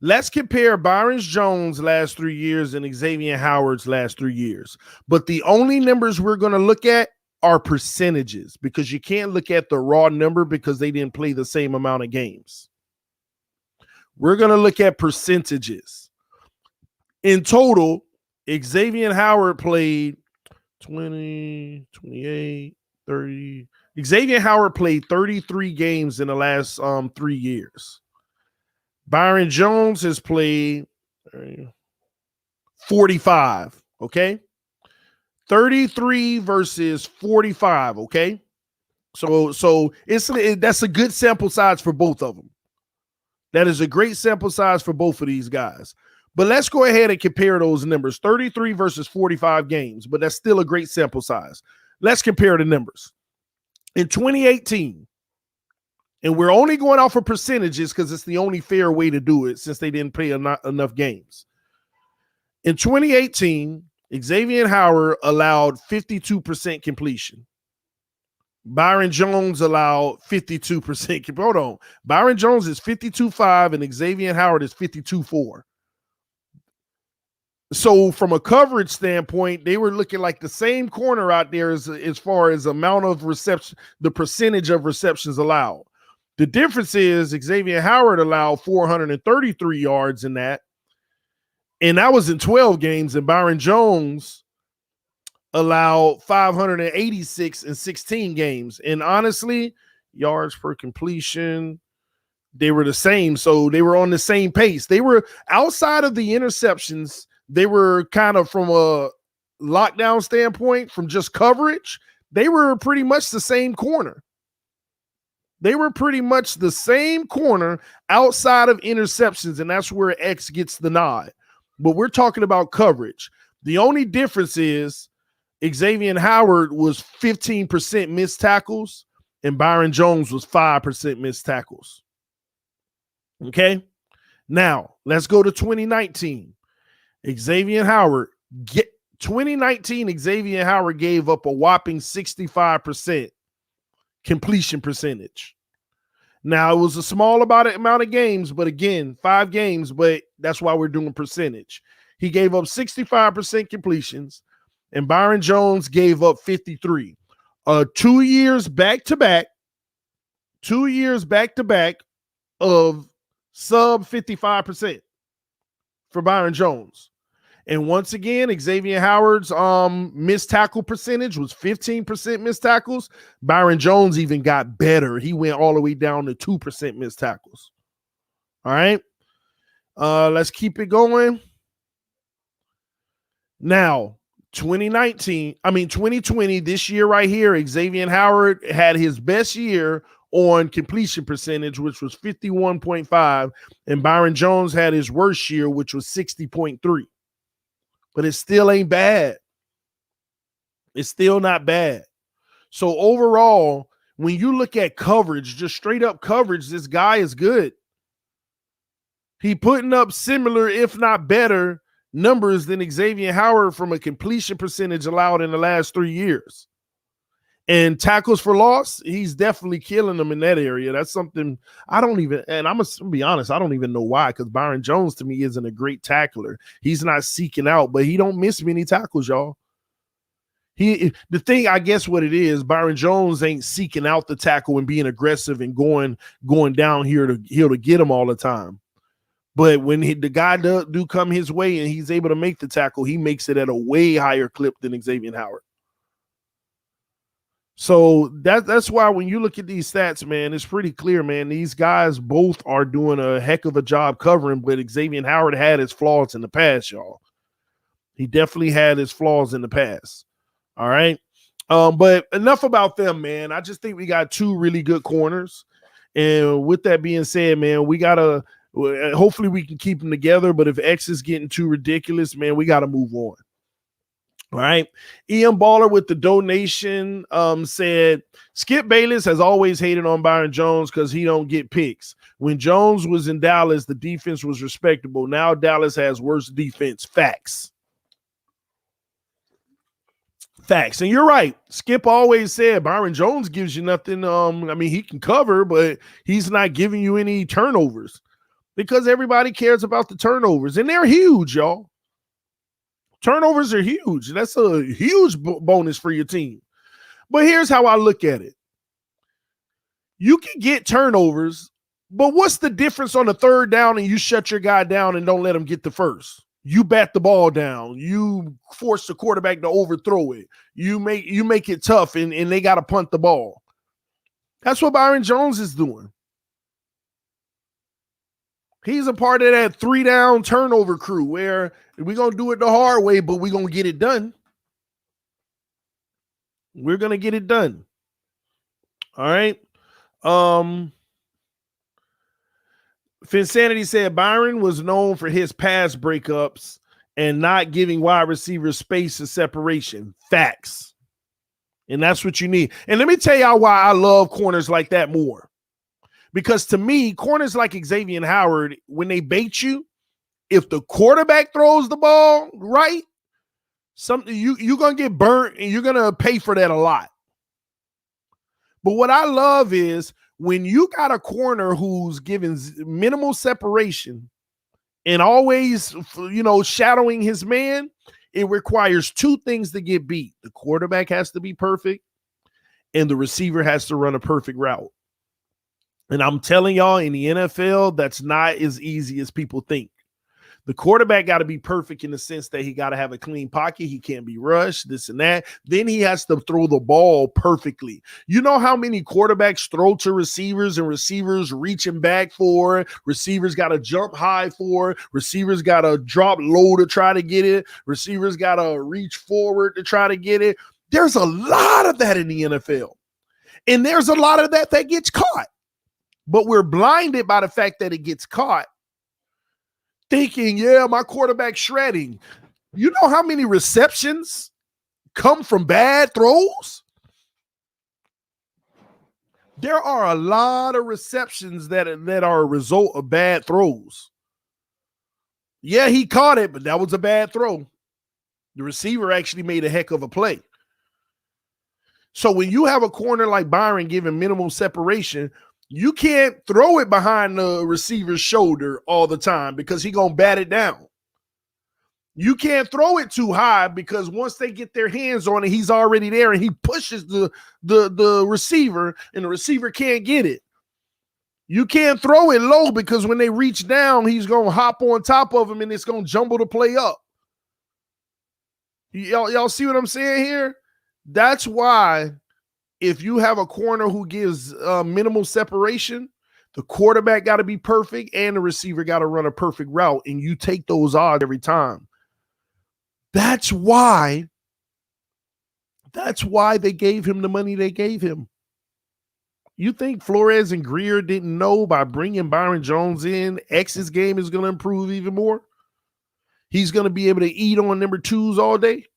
Let's compare Byron Jones' last 3 years and Xavier Howard's last 3 years. But the only numbers we're going to look at are percentages, because you can't look at the raw number because they didn't play the same amount of games. We're going to look at percentages. In total, Xavier Howard played 20, 28, 30. Xavier Howard played 33 games in the last 3 years. Byron Jones has played 45, okay? 33 versus 45, okay? So that's a good sample size for both of them. That is a great sample size for both of these guys. But let's go ahead and compare those numbers. 33 versus 45 games, but that's still a great sample size. Let's compare the numbers. In 2018, and we're only going off of percentages because it's the only fair way to do it since they didn't play enough games. In 2018, Xavier Howard allowed 52% completion. Byron Jones allowed 52%. Hold on. Byron Jones is 52.5 and Xavier Howard is 52.4. So from a coverage standpoint, they were looking like the same corner out there as far as amount of reception, the percentage of receptions allowed. The difference is Xavier Howard allowed 433 yards in that, and that was in 12 games, and Byron Jones allowed 586 in 16 games. And honestly, yards per completion, they were the same. So they were on the same pace. They were outside of the interceptions. They were kind of from a lockdown standpoint, from just coverage, they were pretty much the same corner. They were pretty much the same corner outside of interceptions, and that's where X gets the nod. But we're talking about coverage. The only difference is Xavier Howard was 15% missed tackles, and Byron Jones was 5% missed tackles. Okay? Now, let's go to 2019. Xavier Howard, 2019, Xavier Howard gave up a whopping 65% completion percentage. Now, it was a small amount of games, but again, 5 games, but that's why we're doing percentage. He gave up 65% completions, and Byron Jones gave up 53. 2 years back-to-back, of sub 55% for Byron Jones. And once again, Xavier Howard's missed tackle percentage was 15% missed tackles. Byron Jones even got better. He went all the way down to 2% missed tackles. All right. Let's keep it going. Now, 2020, this year right here, Xavier Howard had his best year on completion percentage, which was 51.5, and Byron Jones had his worst year, which was 60.3. But it still ain't bad. It's still not bad. So overall, when you look at coverage, just straight up coverage, this guy is good. He putting up similar, if not better, numbers than Xavier Howard from a completion percentage allowed in the last 3 years. And tackles for loss, he's definitely killing them in that area. That's something I don't even, and I'm going to be honest, I don't even know why, because Byron Jones to me isn't a great tackler. He's not seeking out, but he don't miss many tackles, y'all. The thing, I guess what it is, Byron Jones ain't seeking out the tackle and being aggressive and going down here to get him all the time. But when the guy do come his way and he's able to make the tackle, he makes it at a way higher clip than Xavier Howard. So that's why when you look at these stats, man, it's pretty clear, man. These guys both are doing a heck of a job covering, but Xavier Howard had his flaws in the past, y'all. He definitely had his flaws in the past. All right. But enough about them, man. I just think we got 2 really good corners. And with that being said, man, we got to hopefully we can keep them together. But if X is getting too ridiculous, man, we got to move on. All right. Ian Baller with the donation said, Skip Bayless has always hated on Byron Jones because he don't get picks. When Jones was in Dallas, the defense was respectable. Now Dallas has worse defense. Facts. And you're right. Skip always said Byron Jones gives you nothing. He can cover, but he's not giving you any turnovers because everybody cares about the turnovers, and they're huge, y'all. Turnovers are huge. That's a huge bonus for your team. But here's how I look at it. You can get turnovers, but what's the difference on the 3rd down and you shut your guy down and don't let him get the first? You bat the ball down. You force the quarterback to overthrow it. You make it tough, and they got to punt the ball. That's what Byron Jones is doing. He's a part of that 3-down turnover crew where we're going to do it the hard way, but we're going to get it done. We're going to get it done. All right. Finsanity said Byron was known for his pass breakups and not giving wide receivers space and separation. Facts. And that's what you need. And let me tell y'all why I love corners like that more. Because to me, corners like Xavier Howard, when they bait you, if the quarterback throws the ball right, something you're gonna get burnt and you're gonna pay for that a lot. But what I love is when you got a corner who's given minimal separation and always, shadowing his man, it requires two things to get beat. The quarterback has to be perfect, and the receiver has to run a perfect route. And I'm telling y'all, in the NFL, that's not as easy as people think. The quarterback got to be perfect in the sense that he got to have a clean pocket. He can't be rushed, this and that. Then he has to throw the ball perfectly. You know how many quarterbacks throw to receivers and receivers reaching back for it? Receivers got to jump high for it. Receivers got to drop low to try to get it. Receivers got to reach forward to try to get it. There's a lot of that in the NFL. And there's a lot of that gets caught. But we're blinded by the fact that it gets caught, thinking, yeah, my quarterback shredding. You know how many receptions come from bad throws? There are a lot of receptions that are a result of bad throws. Yeah, he caught it, but that was a bad throw. The receiver actually made a heck of a play. So when you have a corner like Byron giving minimal separation, you can't throw it behind the receiver's shoulder all the time because he's going to bat it down. You can't throw it too high because once they get their hands on it, he's already there and he pushes the receiver and the receiver can't get it. You can't throw it low because when they reach down, he's going to hop on top of him and it's going to jumble the play up. Y'all see what I'm saying here? That's why if you have a corner who gives minimal separation, the quarterback got to be perfect and the receiver got to run a perfect route, and you take those odds every time. That's why they gave him the money they gave him. You think Flores and Greer didn't know by bringing Byron Jones in, X's game is going to improve even more? He's going to be able to eat on number twos all day?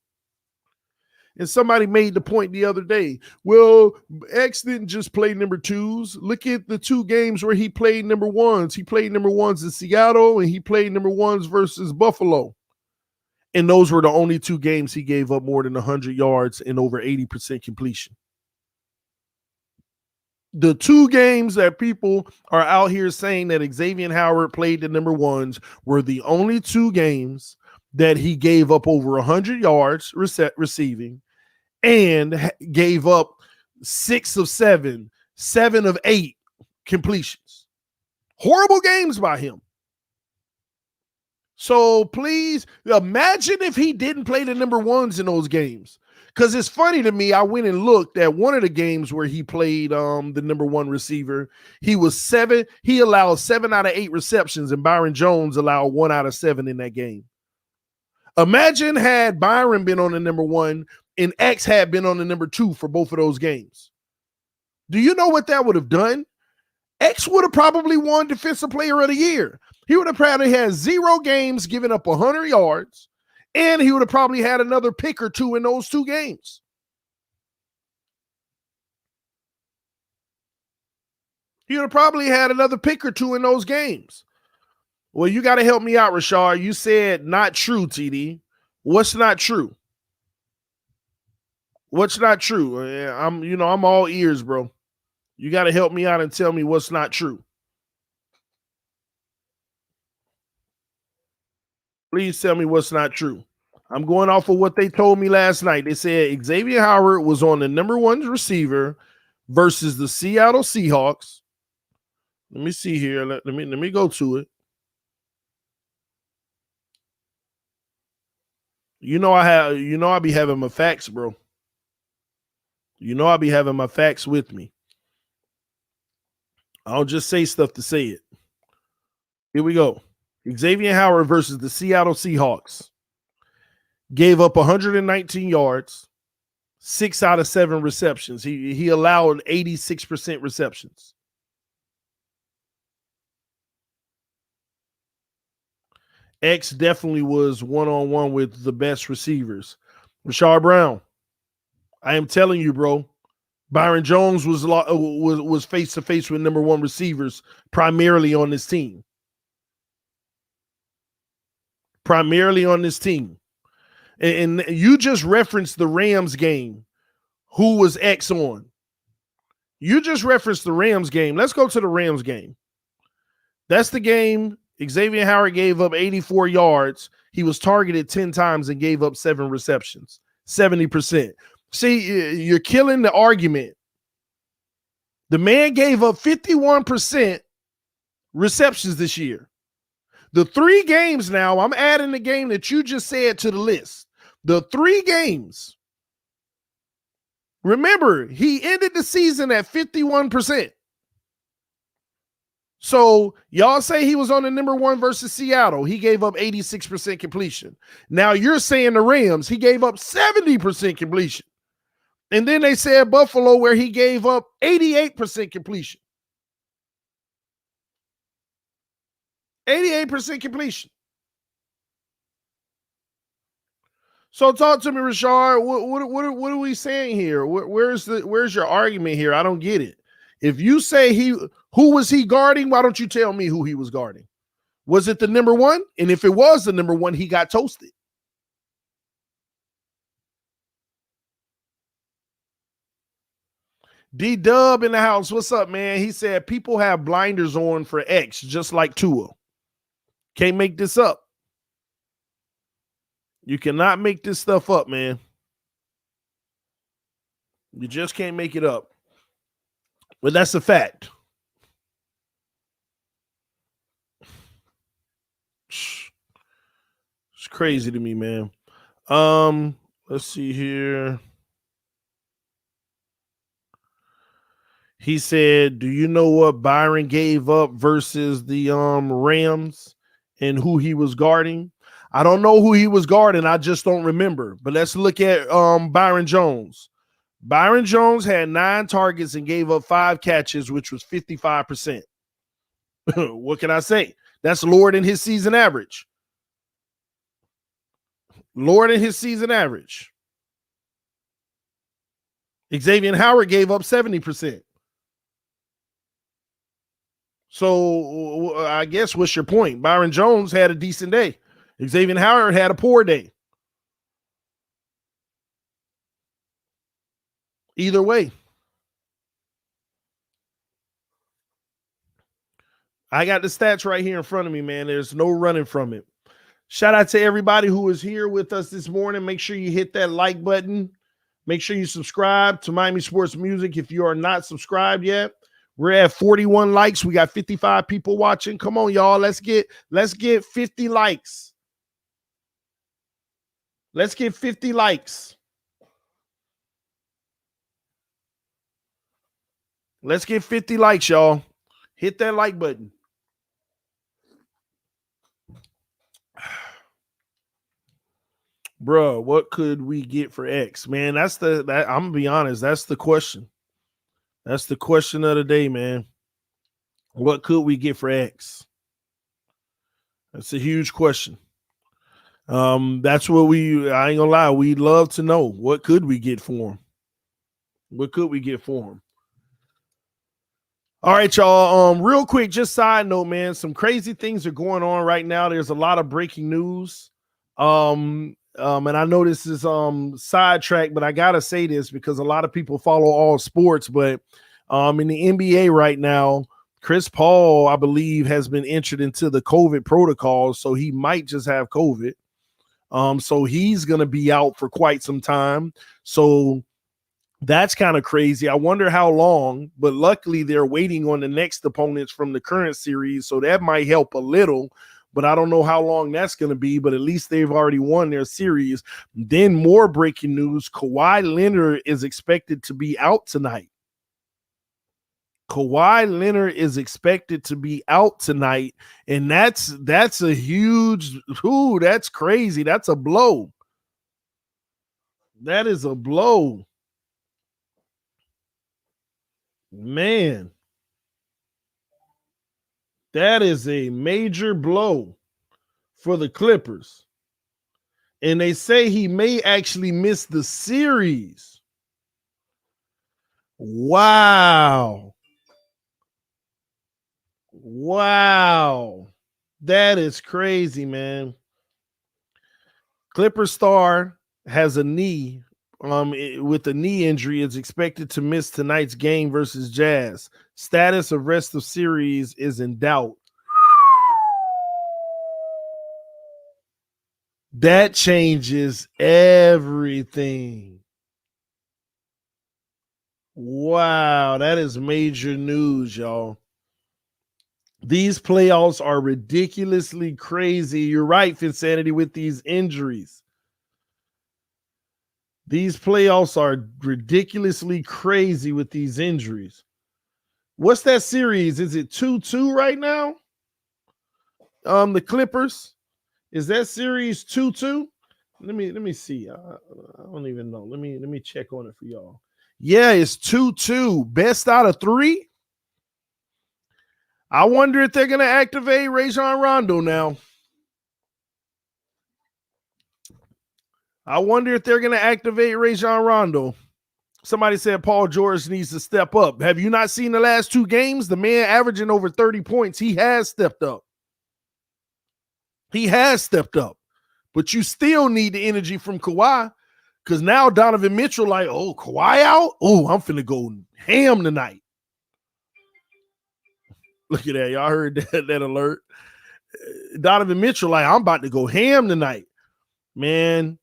And somebody made the point the other day, well, X didn't just play number twos. Look at the two games where he played number ones. He played number ones in Seattle, and he played number ones versus Buffalo. And those were the only two games he gave up more than 100 yards and over 80% completion. The two games that people are out here saying that Xavier Howard played the number ones were the only two games that he gave up over 100 yards receiving and gave up 6 of 7, 7 of 8 completions. Horrible games by him. So please imagine if he didn't play the number ones in those games. Because it's funny to me, I went and looked at one of the games where he played the number one receiver. He allowed 7 out of 8 receptions, and Byron Jones allowed 1 out of 7 in that game. Imagine had Byron been on the number one and X had been on the number 2 for both of those games. Do you know what that would have done? X would have probably won Defensive Player of the Year. He would have probably had 0 games giving up 100 yards, and he would have probably had another pick or 2 in those 2 games. He would have probably had another pick or 2 in those games. Well, you got to help me out, Rashard. You said not true, TD. What's not true? What's not true? I'm all ears, bro. You got to help me out and tell me what's not true. Please tell me what's not true. I'm going off of what they told me last night. They said Xavier Howard was on the number 1 receiver versus the Seattle Seahawks. Let me see here. Let me go to it. I be having my facts, bro. I be having my facts with me. I don't just say stuff to say it. Here we go. Xavier Howard versus the Seattle Seahawks. Gave up 119 yards, 6 out of 7 receptions. He allowed 86% receptions. X definitely was one-on-one with the best receivers. Rashard Brown, I am telling you, bro, Byron Jones was face-to-face with number 1 receivers primarily on this team. Primarily on this team. And you just referenced the Rams game. Who was X on? You just referenced the Rams game. Let's go to the Rams game. That's the game. Xavier Howard gave up 84 yards. He was targeted 10 times and gave up 7 receptions, 70%. See, you're killing the argument. The man gave up 51% receptions this year. The 3 games now, I'm adding the game that you just said to the list. The 3 games. Remember, he ended the season at 51%. So y'all say he was on the number 1 versus Seattle. He gave up 86% completion. Now you're saying the Rams, he gave up 70% completion. And then they said Buffalo, where he gave up 88% completion. 88% completion. So talk to me, Rashard. What are we saying here? Where's your argument here? I don't get it. If you say who was he guarding, why don't you tell me who he was guarding? Was it the number 1? And if it was the number 1, he got toasted. D-Dub in the house. What's up, man? He said people have blinders on for X, just like Tua. Can't make this up. You cannot make this stuff up, man. You just can't make it up. But that's a fact. It's crazy to me, man. Let's see here. He said, do you know what Byron gave up versus the Rams and who he was guarding? I don't know who he was guarding. I just don't remember. But let's look at Byron Jones. Byron Jones had 9 targets and gave up 5 catches, which was 55%. What can I say? That's lower than his season average. Lower than his season average. Xavier Howard gave up 70%. So I guess what's your point? Byron Jones had a decent day. Xavier Howard had a poor day. Either way. I got the stats right here in front of me, man. There's no running from it. Shout out to everybody who is here with us this morning. Make sure you hit that like button. Make sure you subscribe to Miami Sports Music if you are not subscribed yet. We're at 41 likes. We got 55 people watching. Come on, y'all. Let's get 50 likes. Let's get 50 likes. Let's get 50 likes, y'all. Hit that like button. Bro, what could we get for X? Man, I'm gonna be honest, that's the question. That's the question of the day, man. What could we get for X? That's a huge question. That's what I ain't gonna lie, we'd love to know. What could we get for him? What could we get for him? All right, y'all. Real quick, just side note, man. Some crazy things are going on right now. There's a lot of breaking news. And I know this is sidetracked, but I gotta say this because a lot of people follow all sports. But in the NBA right now, Chris Paul, I believe, has been entered into the COVID protocol, so he might just have COVID. So he's gonna be out for quite some time. So that's kind of crazy. I wonder how long, but luckily they're waiting on the next opponents from the current series, so that might help a little. But I don't know how long that's going to be, but at least they've already won their series. Then more breaking news, Kawhi Leonard is expected to be out tonight. Kawhi Leonard is expected to be out tonight, and that's a huge, that's crazy. That's a blow. That is a blow. Man. That is a major blow for the Clippers. And they say he may actually miss the series. Wow. Wow. That is crazy, man. Clipper star has a knee with a knee injury, is expected to miss tonight's game versus Jazz. Status of rest of series is in doubt. That changes everything. Wow, that is major news, y'all. These playoffs are ridiculously crazy. You're right, Finsanity, with these injuries. These playoffs are ridiculously crazy with these injuries. What's that series? Is it 2-2 right now? The Clippers. Is that series 2-2? Let me see. I don't even know. Let me check on it for y'all. Yeah, it's 2-2. Best out of 3. I wonder if they're going to activate Rajon Rondo now. I wonder if they're going to activate Rajon Rondo. Somebody said Paul George needs to step up. Have you not seen the last 2 games? The man averaging over 30 points. He has stepped up. He has stepped up. But you still need the energy from Kawhi, because now Donovan Mitchell like, oh, Kawhi out? Oh, I'm finna go ham tonight. Look at that. Y'all heard that alert. Donovan Mitchell like, I'm about to go ham tonight. Man,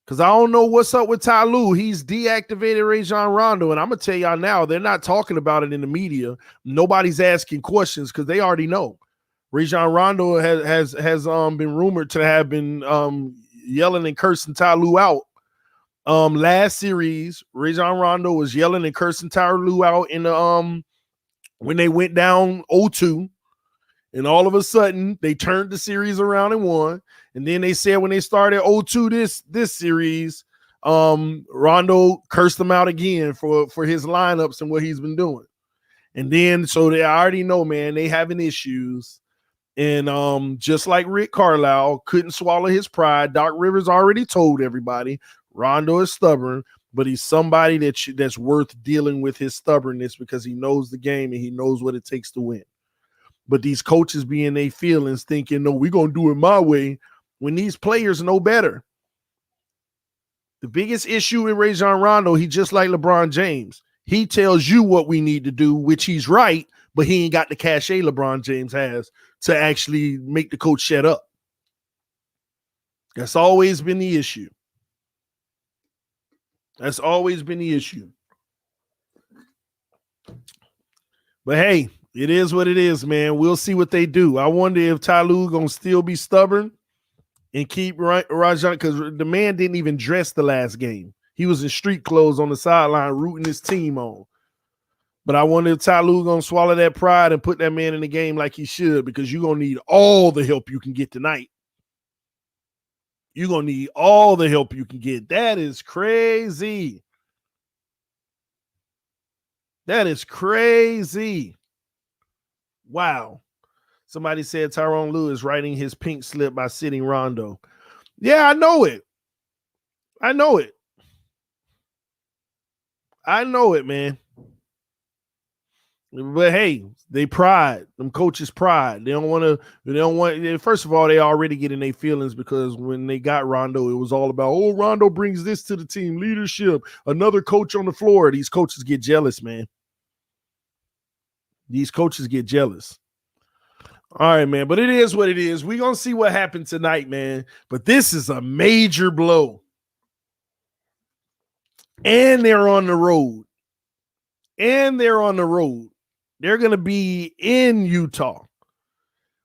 because I don't know what's up with Ty Lue. He's deactivated Rajon Rondo, and I'm going to tell y'all now, they're not talking about it in the media. Nobody's asking questions because they already know. Rajon Rondo has been rumored to have been yelling and cursing Ty Lue out. Last series, Rajon Rondo was yelling and cursing Ty Lue out in the when they went down 0-2, and all of a sudden they turned the series around and won. And then they said when they started 0-2 this series, Rondo cursed them out again for his lineups and what he's been doing. And then so they already know, man, they having issues. And just like Rick Carlisle couldn't swallow his pride, Doc Rivers already told everybody Rondo is stubborn, but he's somebody that's worth dealing with his stubbornness because he knows the game and he knows what it takes to win. But these coaches be in their feelings thinking, no, we're going to do it my way, when these players know better. The biggest issue with Rajon Rondo, he just like LeBron James. He tells you what we need to do, which he's right, but he ain't got the cachet LeBron James has to actually make the coach shut up. That's always been the issue. That's always been the issue. But hey, it is what it is, man. We'll see what they do. I wonder if Ty Lue gonna still be stubborn and keep Rajon, because the man didn't even dress the last game. He was in street clothes on the sideline rooting his team on. But I wonder if Ty Lue gonna swallow that pride and put that man in the game like he should, because you're gonna need all the help you can get tonight. You're going to need all the help you can get. That is crazy. That is crazy. Wow. Somebody said Tyronn Lue is writing his pink slip by sitting Rondo. Yeah, I know it. I know it. I know it, man. But hey, they pride. Them coaches pride. They don't want, first of all, they already get in their feelings because when they got Rondo, it was all about, oh, Rondo brings this to the team, leadership, another coach on the floor. These coaches get jealous, man. These coaches get jealous. All right, man. But it is what it is. We're going to see what happens tonight, man. But this is a major blow. And they're on the road. They're going to be in Utah.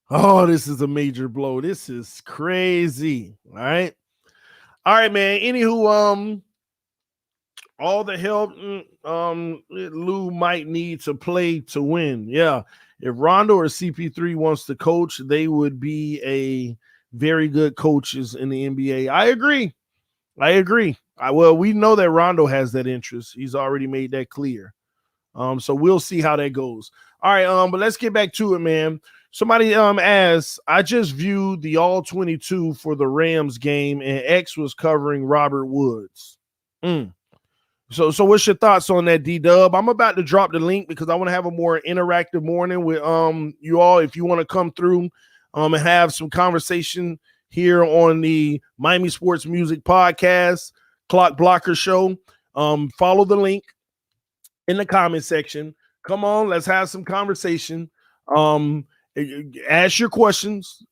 Oh, this is a major blow. This is crazy. All right. All right, man. Anywho, all the help Lue might need to play to win. Yeah. If Rondo or CP3 wants to coach, they would be a very good coaches in the NBA. I agree. Well, we know that Rondo has that interest. He's already made that clear. So we'll see how that goes. All right, but let's get back to it, man. Somebody asked, I just viewed the all 22 for the Rams game, and X was covering Robert Woods. So what's your thoughts on that, D-Dub? I'm about to drop the link because I want to have a more interactive morning with you all. If you want to come through and have some conversation here on the Miami Sports Music Podcast, Clock Blocker Show. Follow the link in the comment section. Come on, let's have some conversation. Ask your questions.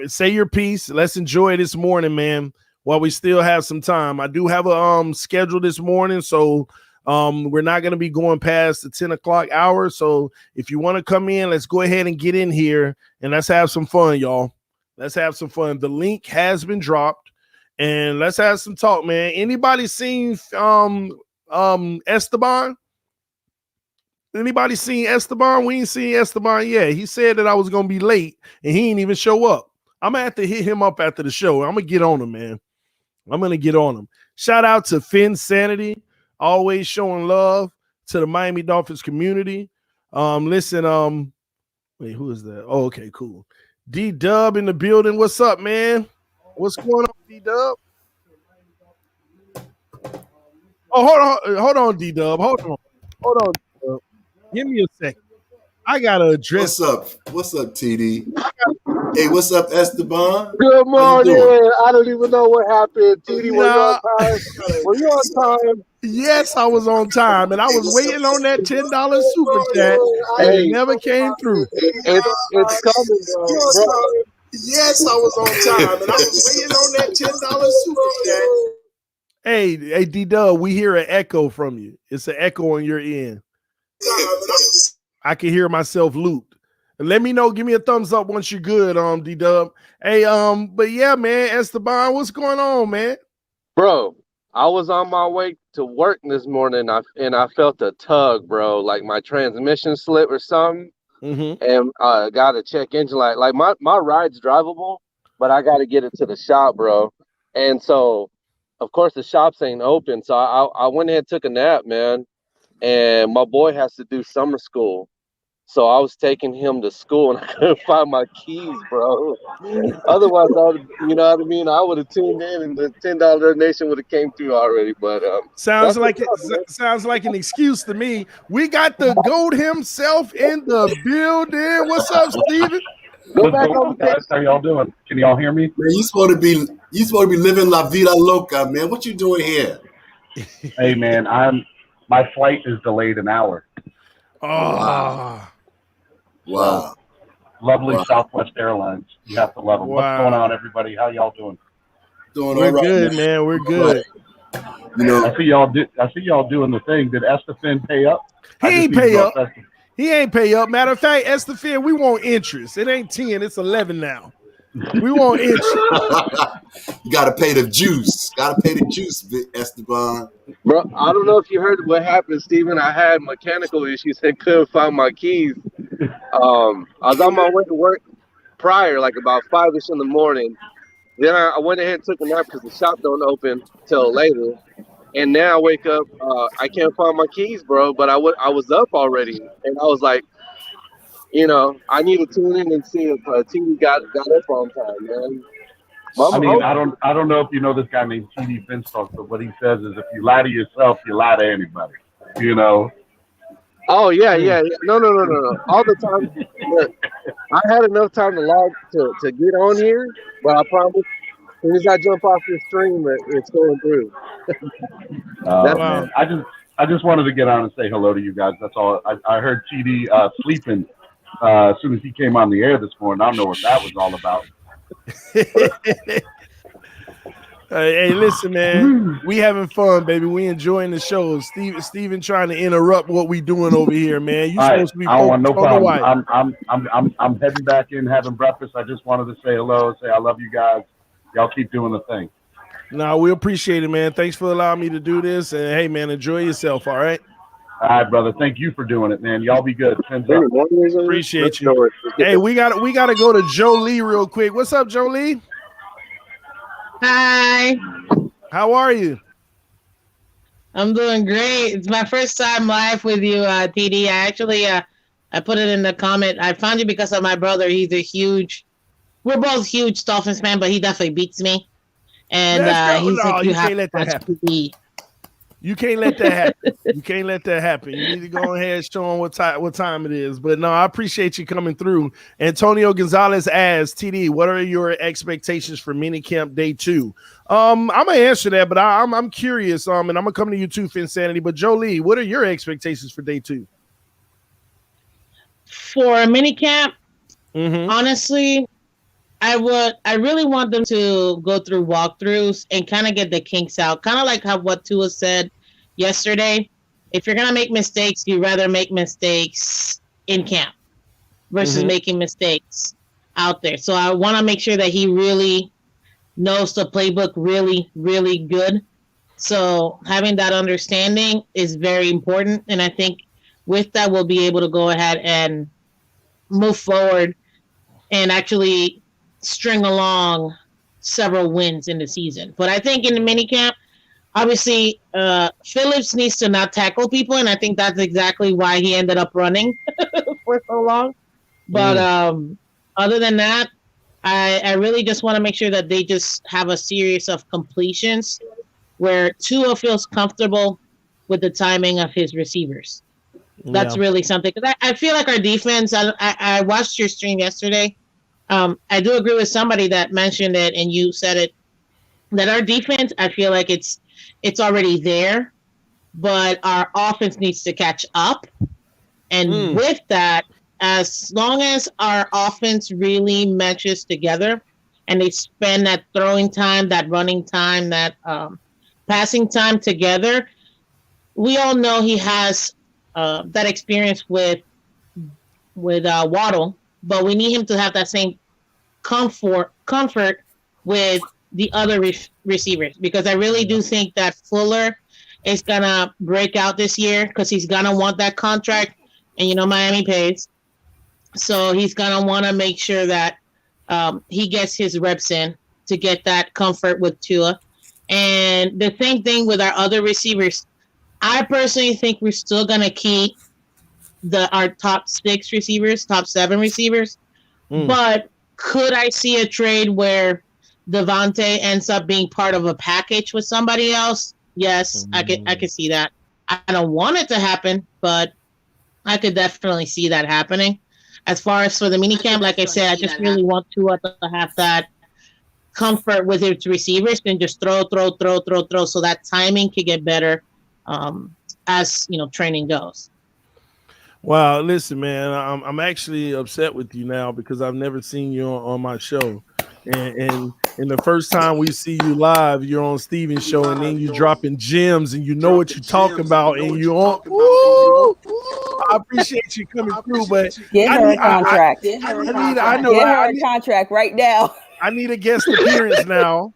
Say your piece. Let's enjoy this morning, man, while we still have some time. I do have a schedule this morning, so we're not going to be going past the 10 o'clock hour. So if you want to come in, let's go ahead and get in here and let's have some fun, y'all. Let's have some fun. The link has been dropped and let's have some talk, man. Anybody seen Esteban? Anybody seen Esteban? We ain't seen Esteban yet. He said that I was going to be late and he ain't even show up. I'm going to have to hit him up after the show. I'm going to get on him, man. I'm going to get on him. Shout out to PHINSTALK. Always showing love to the Miami Dolphins community. Listen, wait, who is that? Oh, okay, cool. D-Dub in the building. What's up, man? What's going on, D-Dub? Oh, hold on, D-Dub. Hold on, D-Dub. Give me a second. I gotta address. What's up, TD? Hey, what's up, Esteban? Good morning. I don't even know what happened. TD, were you on time? Were you on time? Yes, I was on time, and I was waiting on that $10 super chat, and it never came through. It's coming, bro. Yes, I was on time, and I was waiting on that $10 super chat. Hey, D-Dub, we hear an echo from you. It's an echo on your end. I can hear myself looped. Let me know. Give me a thumbs up once you're good, D-Dub. Hey, but yeah, man, Esteban, what's going on, man? Bro, I was on my way to work this morning, and I felt a tug, bro, like my transmission slipped or something. Mm-hmm. And got to check engine light. Like my ride's drivable, but I got to get it to the shop, bro. And so, of course, the shops ain't open. So I went ahead and took a nap, man. And my boy has to do summer school. So I was taking him to school and I couldn't find my keys, bro. Otherwise, you know what I mean? I would have tuned in and the $10 donation would have came through already. But sounds like an excuse to me. We got the GOAT himself in the building. What's up, Steven? Go back on the How y'all doing? Can y'all hear me? Man, you supposed to be living La Vida Loca, man. What you doing here? Hey, man, my flight is delayed an hour. Oh, wow. Lovely Southwest Airlines. You have to love them. Wow. What's going on, everybody? How y'all doing? Doing we're all right, good, man. We're good. You know, I see y'all doing the thing. Did Estefan pay up? He ain't pay up. He ain't pay up. Matter of fact, Estefan, we want interest. It ain't 10, it's 11 now. We want interest. You gotta pay the juice. Gotta pay the juice, Esteban. Bro, I don't know if you heard what happened, Steven. I had mechanical issues and couldn't find my keys. I was on my way to work prior, like about 5-ish in the morning. Then I went ahead and took a nap because the shop don't open till later. And now I wake up, I can't find my keys, bro. But I was up already, and I was like, you know, I need to tune in and see if TD got up on time, man. I don't know if you know this guy named TDPHINSTALK, but what he says is if you lie to yourself, you lie to anybody. You know. Oh yeah. No. All the time. Look, I had enough time to log to get on here, but I promise, as soon as I jump off this stream, it's going through. Man. I just wanted to get on and say hello to you guys. That's all. I heard TD sleeping as soon as he came on the air this morning. I don't know what that was all about. Hey, listen, man. We having fun, baby. We enjoying the show. Steven trying to interrupt what we doing over here, man. You supposed to be I want no problem. I'm heading back in, having breakfast. I just wanted to say hello, say I love you guys. Y'all keep doing the thing. No, we appreciate it, man. Thanks for allowing me to do this. And hey, man, enjoy yourself. All right. All right, brother. Thank you for doing it, man. Y'all be good. Appreciate you. Hey, we got to go to Jolie real quick. What's up, Jolie? Hi. How are you? I'm doing great. It's my first time live with you, TD. I actually I put it in the comment. I found you because of my brother. We're both huge Dolphins fans, but he definitely beats me. And he's like, you have to watch TV. You can't let that happen. You can't let that happen. You need to go ahead and show them what time it is. But no, I appreciate you coming through. Antonio Gonzalez asks, TD, what are your expectations for minicamp day 2? I'm gonna answer that, but I'm curious. And I'm gonna come to you too, Finsanity. But Jolie, what are your expectations for day 2? For minicamp, honestly, I really want them to go through walkthroughs and kind of get the kinks out. Kind of like what Tua said yesterday. If you're going to make mistakes, you'd rather make mistakes in camp versus making mistakes out there. So I want to make sure that he really knows the playbook really, really good. So having that understanding is very important. And I think with that, we'll be able to go ahead and move forward and actually string along several wins in the season. But I think in the minicamp, obviously, Phillips needs to not tackle people, and I think that's exactly why he ended up running for so long. But other than that, I really just want to make sure that they just have a series of completions where Tua feels comfortable with the timing of his receivers. That's really something. Because I feel like our defense, I watched your stream yesterday. I do agree with somebody that mentioned it, and you said it, that our defense, I feel like it's already there, but our offense needs to catch up. And with that, as long as our offense really matches together and they spend that throwing time, that running time, that passing time together, we all know he has that experience with Waddle, but we need him to have that same comfort with the other receivers, because I really do think that Fuller is going to break out this year because he's going to want that contract, and Miami pays. So he's going to want to make sure that he gets his reps in to get that comfort with Tua. And the same thing with our other receivers. I personally think we're still going to keep our top 6 receivers, top 7 receivers. But could I see a trade where Devontae ends up being part of a package with somebody else? Yes, I could see that. I don't want it to happen, but I could definitely see that happening. As far as for the minicamp, like I said, I just really want Tua to have that comfort with his receivers and just throw, so that timing can get better as training goes. Wow, listen, man, I'm actually upset with you now because I've never seen you on my show. And the first time we see you live, you're on Steven's show, and then you dropping gems, and you know what you're talking about, and you on. I appreciate you coming through, but get her a contract. Get her a contract right now. I need a guest appearance now.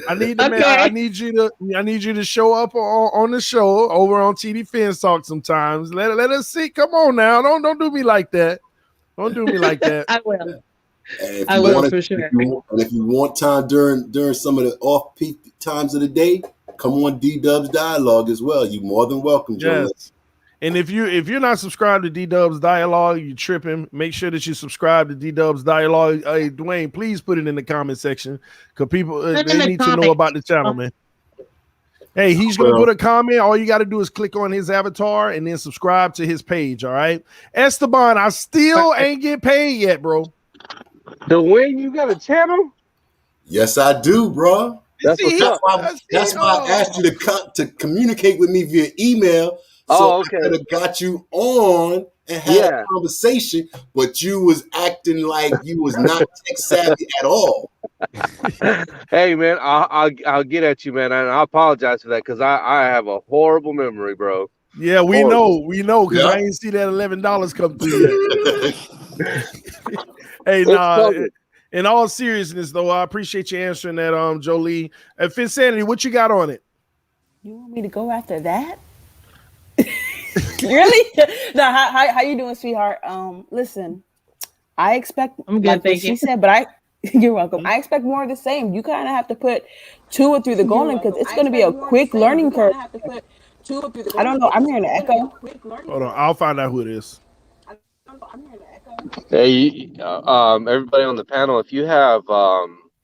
I need you to show up on the show over on TDPHINSTALK Talk sometimes. Let us see. Come on now. Don't do me like that. Don't do me like that. I will. I will for sure. If you want time during some of the off-peak times of the day, come on D-Dub's Dialogue as well. You're more than welcome, Joe. Yes. And if you're not subscribed to D-Dub's Dialogue, you tripping. Make sure that you subscribe to D-Dub's Dialogue. Hey, Dwayne, please put it in the comment section because people they need to know about the channel, man. Hey, he's going to put a comment. All you got to do is click on his avatar and then subscribe to his page, all right? Esteban, I still ain't get paid yet, bro. Dwayne, you got a channel? Yes, I do, bro. That's why I asked you to communicate with me via email. So I could have got you on and had a conversation, but you was acting like you was not tech savvy at all. Hey, man, I'll get at you, man, and I apologize for that because I have a horrible memory, bro. Yeah, we know, because I ain't see that $11 come through yet. Hey, in all seriousness, though, I appreciate you answering that, Jolie. Finsanity, what you got on it? You want me to go after that? Really? No, how you doing, sweetheart? Listen, I expect I'm good, thank you. She said, but you're welcome. I expect more of the same. You kind of have to put Tua through the goal line because it's going to be a quick learning curve. I don't know. I'm hearing an echo. Hold on, I'll find out who it is. Hey, everybody on the panel, if you have,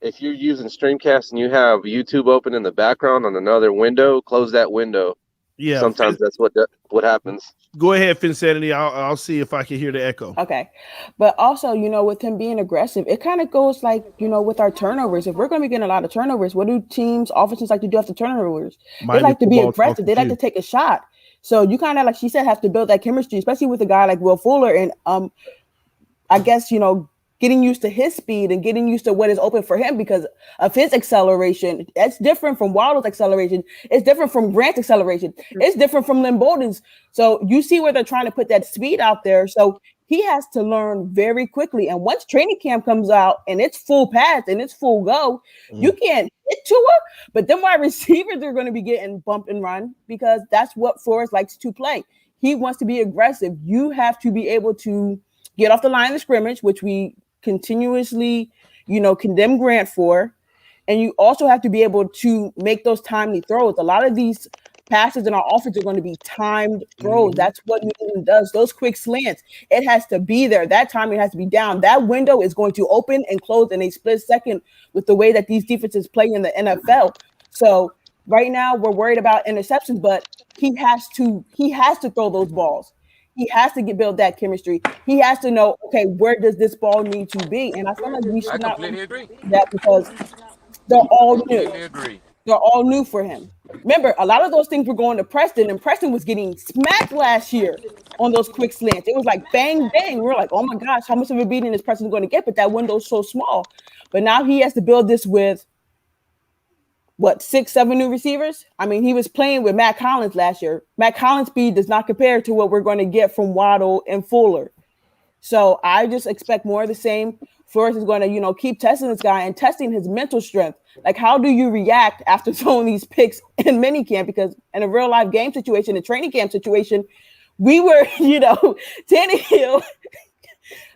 if you're using Streamcast and you have YouTube open in the background on another window, close that window Yeah. Sometimes that's what happens. Go ahead, Finsanity. I'll see if I can hear the echo. Okay. But also, with him being aggressive, it kind of goes like, with our turnovers. If we're going to be getting a lot of turnovers, what do offenses like to do after turnovers? They like to be aggressive. They like to take a shot. So you kind of, like she said, have to build that chemistry, especially with a guy like Will Fuller. And I guess, getting used to his speed and getting used to what is open for him because of his acceleration. That's different from Waddle's acceleration. It's different from Grant's acceleration. It's different from Lynn Bolden's. So you see where they're trying to put that speed out there. So he has to learn very quickly. And once training camp comes out and it's full pass and it's full go, you can't hit Tua. But then wide receivers are going to be getting bump and run because that's what Flores likes to play. He wants to be aggressive. You have to be able to get off the line of scrimmage, which we continuously, condemn Grant for. And you also have to be able to make those timely throws. A lot of these passes in our offense are going to be timed throws. That's what Newton does. Those quick slants, it has to be there. That timing has to be down. That window is going to open and close in a split second with the way that these defenses play in the NFL. So right now we're worried about interceptions, but he has to throw those balls. He has to build that chemistry. He has to know, okay, where does this ball need to be? And I feel like we should not agree that because they're all new. They're all new for him. Remember, a lot of those things were going to Preston, and Preston was getting smacked last year on those quick slants. It was like bang, bang. We're like, oh my gosh, how much of a beating is Preston going to get? But that window's so small. But now he has to build this with 6-7 new receivers? I mean, he was playing with Matt Collins last year. Matt Collins' speed does not compare to what we're going to get from Waddle and Fuller. So I just expect more of the same. Flores is going to, keep testing this guy and testing his mental strength. Like, how do you react after throwing these picks in minicamp? Because in a real life game situation, a training camp situation, we were, Tannehill,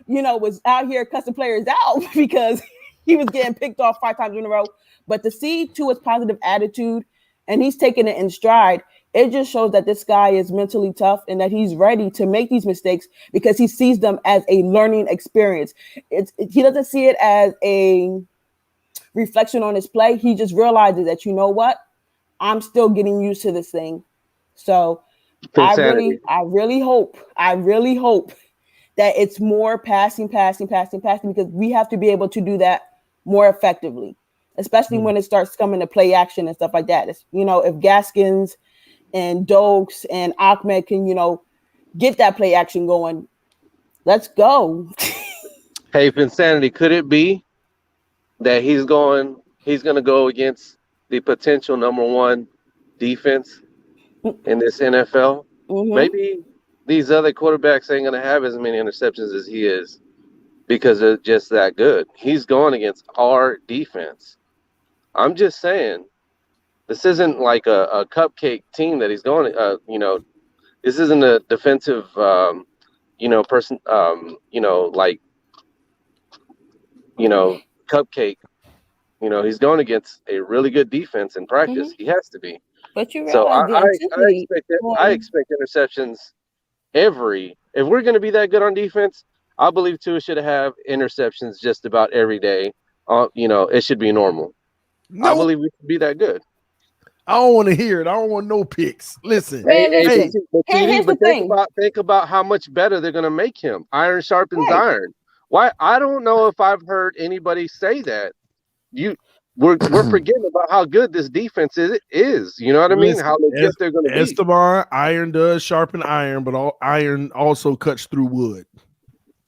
was out here cussing players out because he was getting picked off 5 times in a row. But to see Tua's positive attitude and he's taking it in stride, it just shows that this guy is mentally tough and that he's ready to make these mistakes because he sees them as a learning experience. He doesn't see it as a reflection on his play. He just realizes that, you know what? I'm still getting used to this thing. So I really hope that it's more passing because we have to be able to do that more effectively. Especially when it starts coming to play action and stuff like that. It's, if Gaskins and Dokes and Ahmed can, get that play action going, let's go. Hey, Insanity, could it be that he's going to go against the potential number 1 defense in this NFL? Mm-hmm. Maybe these other quarterbacks ain't going to have as many interceptions as he is because they're just that good. He's going against our defense. I'm just saying, this isn't like a cupcake team that he's going. This isn't a defensive, person. Cupcake. He's going against a really good defense in practice. Mm-hmm. He has to be. But you so I expect interceptions if we're going to be that good on defense. I believe Tua should have interceptions just about every day. It should be normal. No. I believe we can be that good. I don't want to hear it. I don't want no picks. Listen. Here's the thing. Think about how much better they're going to make him. Iron sharpens iron. Why? I don't know if I've heard anybody say that. We're forgetting about how good this defense is. You know what I mean? How legit they're going to be. Esteban, iron does sharpen iron, but iron also cuts through wood.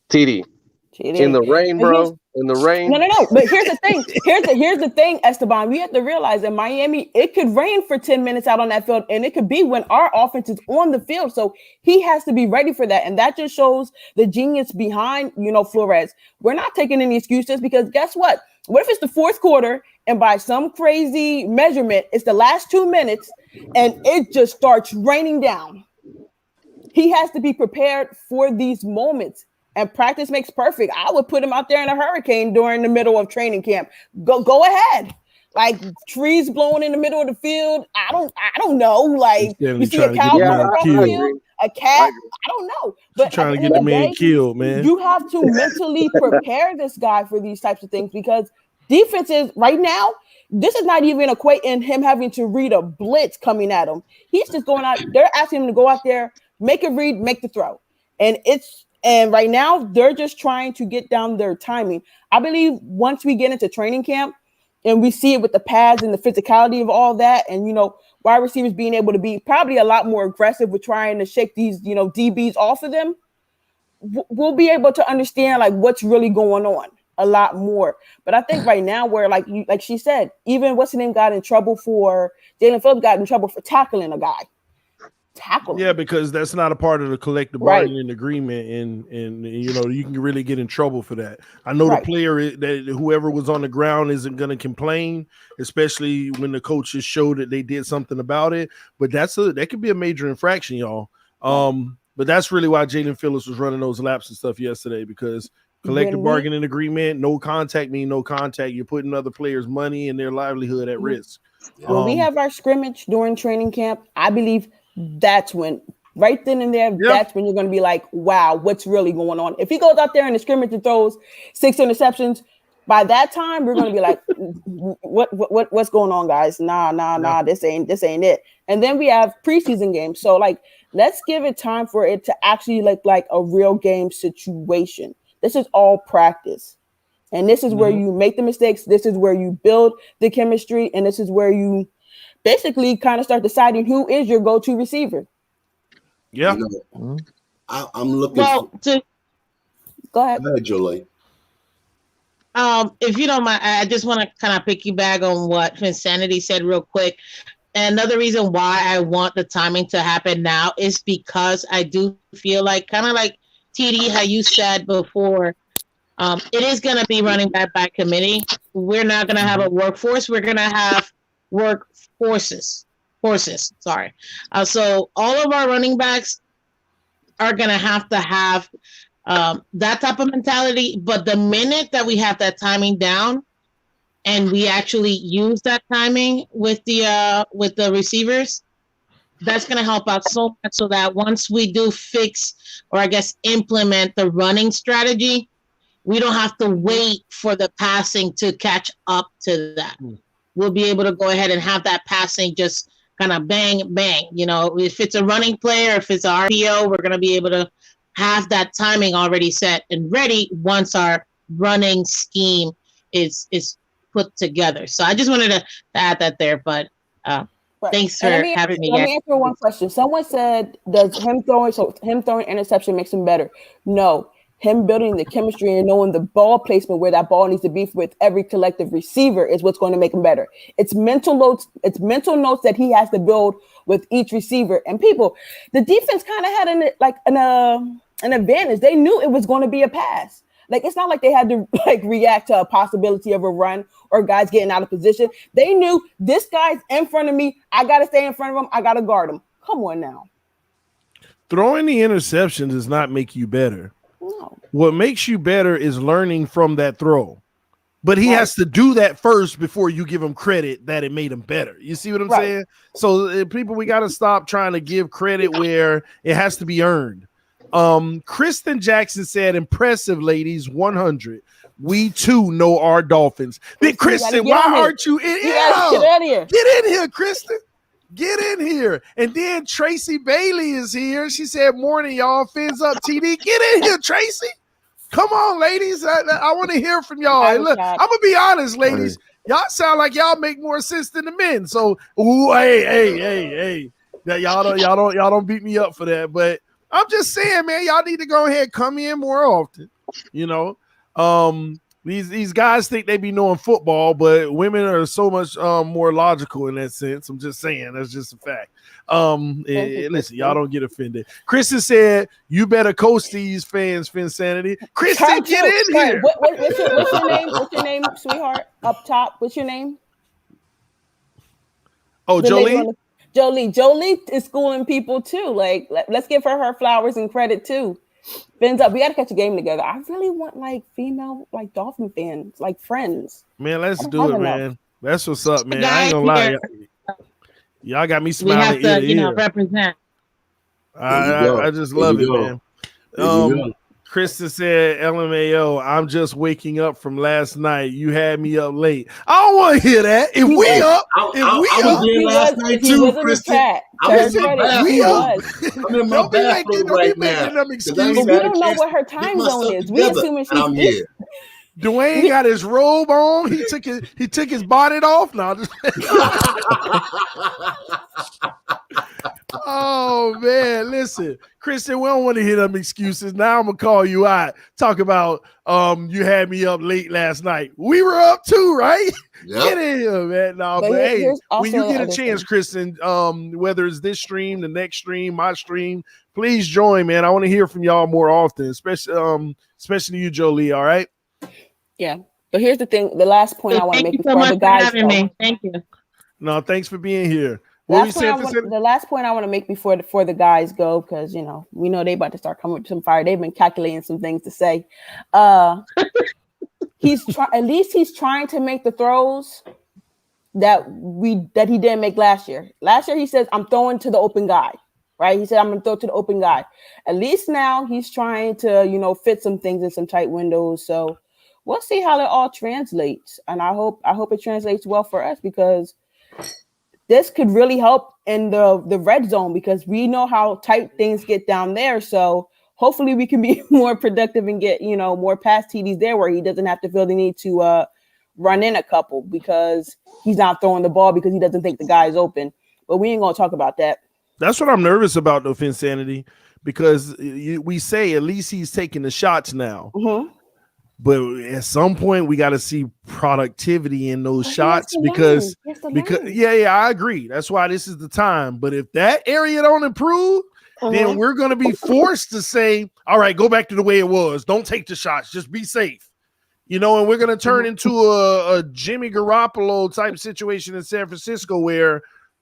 TD. In the rain, bro. In the rain. No. But here's the thing. Here's the thing, Esteban. We have to realize in Miami, it could rain for 10 minutes out on that field, and it could be when our offense is on the field. So he has to be ready for that. And that just shows the genius behind, Flores. We're not taking any excuses because guess what? What if it's the fourth quarter and by some crazy measurement, it's the last 2 minutes and it just starts raining down? He has to be prepared for these moments. And practice makes perfect. I would put him out there in a hurricane during the middle of training camp. Go ahead. Like trees blowing in the middle of the field. I don't know. Like you see a cow across the field, a cat. I don't know. But trying to get the man killed, man. You have to mentally prepare this guy for these types of things because defenses right now, this is not even equating him having to read a blitz coming at him. He's just going out. They're asking him to go out there, make a read, make the throw. And right now they're just trying to get down their timing. I believe once we get into training camp and we see it with the pads and the physicality of all that, and, you know, wide receivers being able to be probably a lot more aggressive with trying to shake these, you know, DBs off of them, we'll be able to understand like what's really going on a lot more. But I think right now, where like she said, even what's his name got in trouble for Jalen Phillips got in trouble for tackling a guy. Yeah, because that's not a part of the collective bargaining agreement, and you know, you can really get in trouble for that. I know the player that whoever was on the ground isn't going to complain, especially when the coaches show that they did something about it. But that could be a major infraction, y'all. But that's really why Jalen Phillips was running those laps and stuff yesterday, because collective bargaining agreement, no contact mean no contact. You're putting other players' money and their livelihood at risk. When we have our scrimmage during training camp, I believe that's when, right then and there, that's when you're going to be like, wow, what's really going on? If he goes out there in the scrimmage and throws 6 interceptions, by that time we're going to be like, what's going on, guys? Nah, this ain't it. And then we have preseason games, so like, let's give it time for it to actually look like a real game situation. This is all practice, and this is where you make the mistakes. This is where you build the chemistry, and this is where you basically kind of start deciding who is your go-to receiver. Yeah. You know, I'm looking. Well, go ahead. Go ahead, Jolie. If you don't mind, I just want to kind of piggyback on what Finsanity said real quick. Another reason why I want the timing to happen now is because I do feel like, kind of like TD, how you said before, it is going to be running back by committee. We're not going to have a workforce. We're going to have horses. Sorry. So all of our running backs are going to have that type of mentality. But the minute that we have that timing down and we actually use that timing with the receivers, that's going to help out so much, so that once we do fix, or I guess implement the running strategy, we don't have to wait for the passing to catch up to that. We'll be able to go ahead and have that passing just kind of bang, bang. You know, if it's a running play or if it's an RPO, we're going to be able to have that timing already set and ready once our running scheme is put together. So I just wanted to add that there, but thanks for having me. Let me answer one question. Someone said, does him throwing interception makes him better? No. Him building the chemistry and knowing the ball placement where that ball needs to be with every collective receiver is what's going to make him better. It's mental notes. It's mental notes that he has to build with each receiver. And people, the defense kind of had an advantage. They knew it was going to be a pass. Like, it's not like they had to react to a possibility of a run or guys getting out of position. They knew this guy's in front of me. I got to stay in front of him. I got to guard him. Come on now. Throwing the interception does not make you better. No. What makes you better is learning from that throw. But he has to do that first before you give him credit that it made him better. You see what I'm saying? So people, we got to stop trying to give credit where it has to be earned. Kristen Jackson said, impressive, ladies, 100. We too know our Dolphins. Then Kristen, why aren't you in here? Get in here, Kristen. Get in here. And then Tracy Bailey is here. She said, morning, y'all. Fins up, TD. Get in here, Tracy. Come on, ladies. I want to hear from y'all. Hey, look, I'm going to be honest, ladies. Y'all sound like y'all make more sense than the men. So, hey. Y'all don't beat me up for that. But I'm just saying, man, y'all need to go ahead and come in more often. You know, these guys think they be knowing football, but women are so much more logical in that sense. I'm just saying, that's just a fact. Listen, y'all don't get offended. Kristen said, you better coach these fans, Finsanity. Kristen, get in here. What's your name? What's your name, sweetheart? Up top, what's your name? Oh, Jolie? Jolie is schooling people too. Like, let's give her flowers and credit too. Fins up. We got to catch a game together. I really want female Dolphin fans, friends. Man, let's do it, man. That's what's up, man. I ain't gonna lie. Y'all got me smiling. We have to, represent. I just love it, man. Krista said, LMAO, I'm just waking up from last night. You had me up late. I don't want to hear that. If we up, I was there last night too, Kristen. I'm in my bathroom right now. But we don't know what her time zone is. We assuming she's here. Dwayne got his robe on. He took his bonnet off. No, oh man, listen, Kristen, we don't want to hear them excuses. Now I'm gonna call you out. Talk about you had me up late last night. We were up too, right? Yep. Get in here, man. No, but hey, when you get a chance, Kristen, whether it's this stream, the next stream, my stream, please join, man. I want to hear from y'all more often, especially you, Jolie. All right. Yeah, but here's the thing. The last point I want to make before the guys go. Thank you. No, thanks for being here. The last point I want to make before the guys go, because we know they about to start coming with some fire. They've been calculating some things to say. He's trying to make the throws that he didn't make last year. Last year he says, I'm throwing to the open guy. Right? He said, I'm going to throw to the open guy. At least now he's trying to, fit some things in some tight windows. So we'll see how that all translates. And I hope it translates well for us, because this could really help in the red zone, because we know how tight things get down there. So hopefully we can be more productive and get, more pass TDs there, where he doesn't have to feel the need to run in a couple, because he's not throwing the ball because he doesn't think the guy's open. But we ain't going to talk about that. That's what I'm nervous about, though, Finsanity, because we say at least he's taking the shots now. Mm-hmm. But at some point we got to see productivity in those shots, because I agree. That's why this is the time. But if that area don't improve, then we're going to be forced to say, all right, go back to the way it was. Don't take the shots. Just be safe. And we're going to turn into a Jimmy Garoppolo type situation in San Francisco, where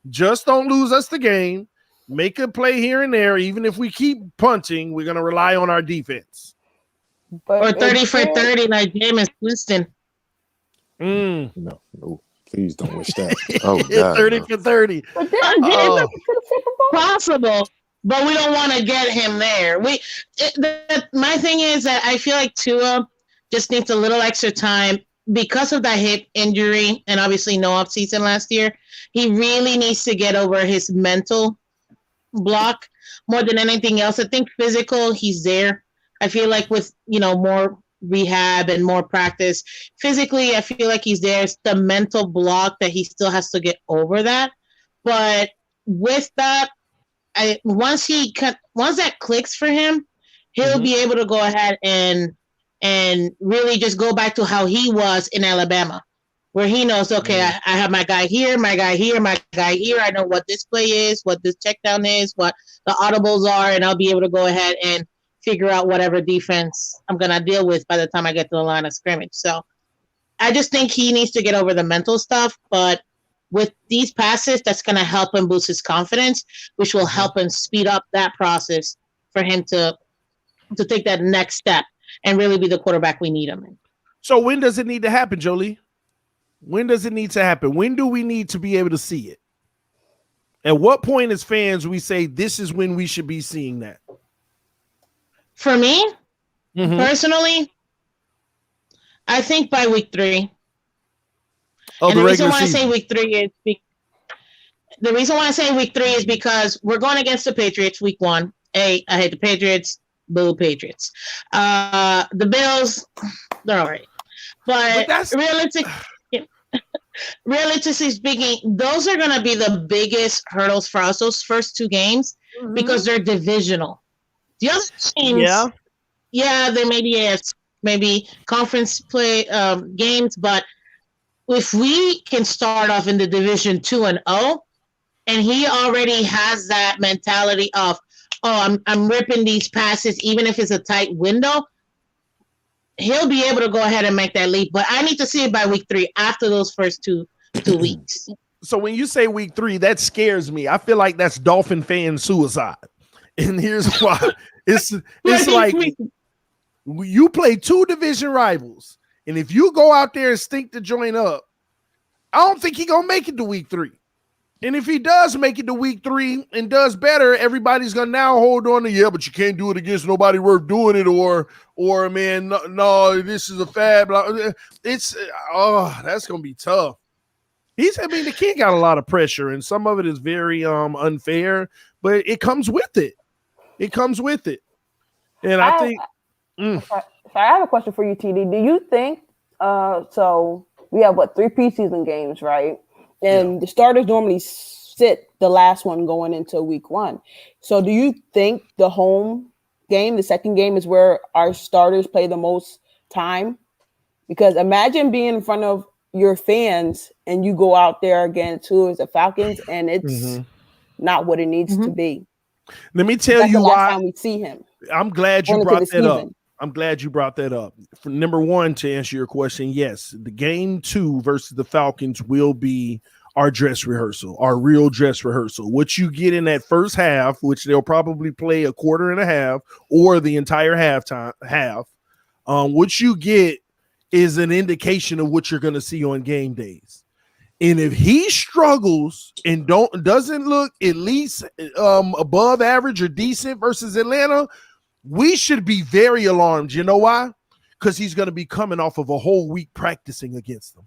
just don't lose us the game. Make a play here and there. Even if we keep punting, we're going to rely on our defense. Or 30 for 30 like Jameis Winston. No, please don't wish that. Oh, God, 30 for 30. Possible, but we don't want to get him there. My thing is that I feel like Tua just needs a little extra time because of that hip injury, and obviously no offseason last year. He really needs to get over his mental block more than anything else. I think physical, he's there. I feel like with, more rehab and more practice, physically, I feel like he's there. It's the mental block that he still has to get over that. But with that, once that clicks for him, he'll be able to go ahead and really just go back to how he was in Alabama, where he knows, okay, I have my guy here, my guy here, my guy here. I know what this play is, what this check down is, what the audibles are, and I'll be able to go ahead and figure out whatever defense I'm going to deal with by the time I get to the line of scrimmage. So I just think he needs to get over the mental stuff, but with these passes, that's going to help him boost his confidence, which will help him speed up that process for him to take that next step and really be the quarterback we need him in. So when does it need to happen, Jolie? When does it need to happen? When do we need to be able to see it? At what point as fans we say this is when we should be seeing that? For me, personally, I think by week 3. And the reason why I say week 3 is because we're going against the Patriots week 1. I hate the Patriots. Boo Patriots. The Bills, they're all right. But realistically speaking, those are going to be the biggest hurdles for us, those first 2 games, because they're divisional. The other teams, they maybe conference play games, but if we can start off in the division 2-0, and he already has that mentality of, I'm ripping these passes, even if it's a tight window, he'll be able to go ahead and make that leap. But I need to see it by week 3 after those first two weeks. So when you say week 3, that scares me. I feel like that's Dolphin fan suicide. And here's why. It's like you play 2 division rivals, and if you go out there and stink the joint up, I don't think he's gonna make it to week 3. And if he does make it to week 3 and does better, everybody's gonna now hold on to but you can't do it against nobody worth doing it, or man, no, this is a fab. It's that's gonna be tough. The kid got a lot of pressure, and some of it is very unfair, but it comes with it. It comes with it. And I think so I have a question for you, TD. Do you think so we have 3 preseason games, right? And the starters normally sit the last one going into week 1. So do you think the home game, the second game, is where our starters play the most time? Because imagine being in front of your fans and you go out there against the Falcons, and it's not what it needs to be. Let me tell you the last why time we see him. I'm glad you brought that up. I'm glad you brought that up. For number 1, to answer your question, yes, the game 2 versus the Falcons will be our dress rehearsal, our real dress rehearsal. What you get in that first half, which they'll probably play a quarter and a half or the entire half, what you get is an indication of what you're going to see on game days. And if he struggles and doesn't look at least above average or decent versus Atlanta, we should be very alarmed. You know why? Because he's going to be coming off of a whole week practicing against them.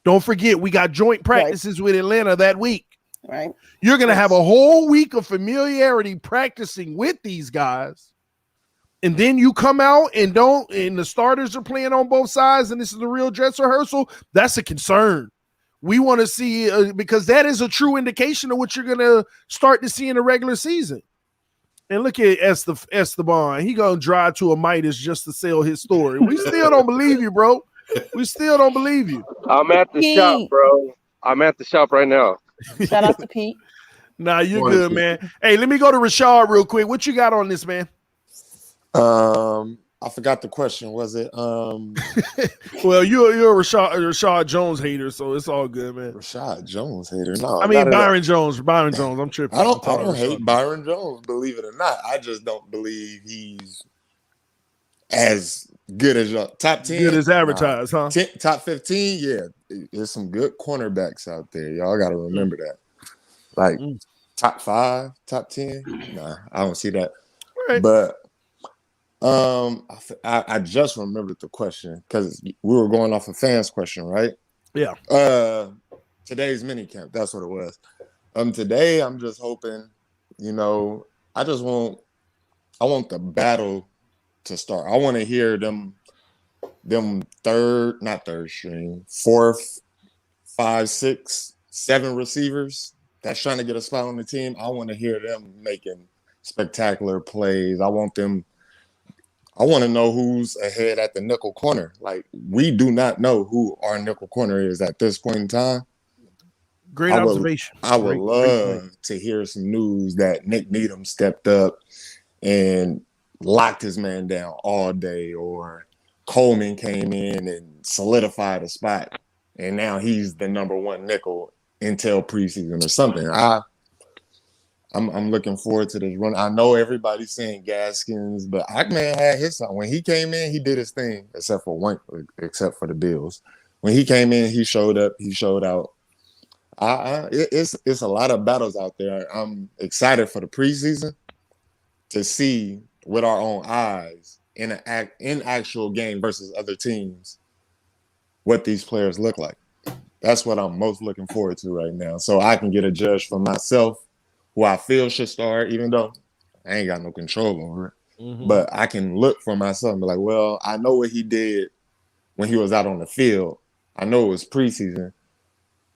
Don't forget, we got joint practices with Atlanta that week. Right. You're going to have a whole week of familiarity practicing with these guys. And then you come out and the starters are playing on both sides, and this is the real dress rehearsal. That's a concern. We want to see, because that is a true indication of what you're going to start to see in the regular season. And look at Esteban. He going to drive to a Midas just to sell his story. We still don't believe you, bro. We still don't believe you. I'm at the shop, bro. I'm at the shop right now. Shout out to Pete. Nah, you're good, man. Hey, let me go to Rashad real quick. What you got on this, man? I forgot the question. Was it Well, you're a Rashad Jones hater, so it's all good, man. Rashad Jones hater? No, I mean Byron Jones. I'm tripping. I don't hate Byron Jones, believe it or not. I just don't believe he's as good as your top 10. Good as advertised, huh? Top 15, yeah. There's some good cornerbacks out there. Y'all got to remember that. Like top 5, top 10. Nah, I don't see that. Right. But I just remembered the question because we were going off a fan's question, right? Yeah. Today's mini camp, that's what it was. Today I'm just hoping, I want the battle to start. I want to hear them not third string, 4th, 5, 6, 7 receivers that's trying to get a spot on the team. I want to hear them making spectacular plays. I want to know who's ahead at the nickel corner. Like, we do not know who our nickel corner is at this point in time. Great observation. I would love to hear some news that Nick Needham stepped up and locked his man down all day, or Coleman came in and solidified a spot, and now he's the number 1 nickel until preseason or something. I'm looking forward to this run. I know everybody's saying Gaskins, but Ackman had his time. When he came in, he did his thing, except for the Bills. When he came in, he showed up, he showed out. It's a lot of battles out there. I'm excited for the preseason to see with our own eyes in actual game versus other teams what these players look like. That's what I'm most looking forward to right now. So I can get a judge for myself who I feel should start, even though I ain't got no control over it. Mm-hmm. But I can look for myself and be like, well, I know what he did when he was out on the field. I know it was preseason.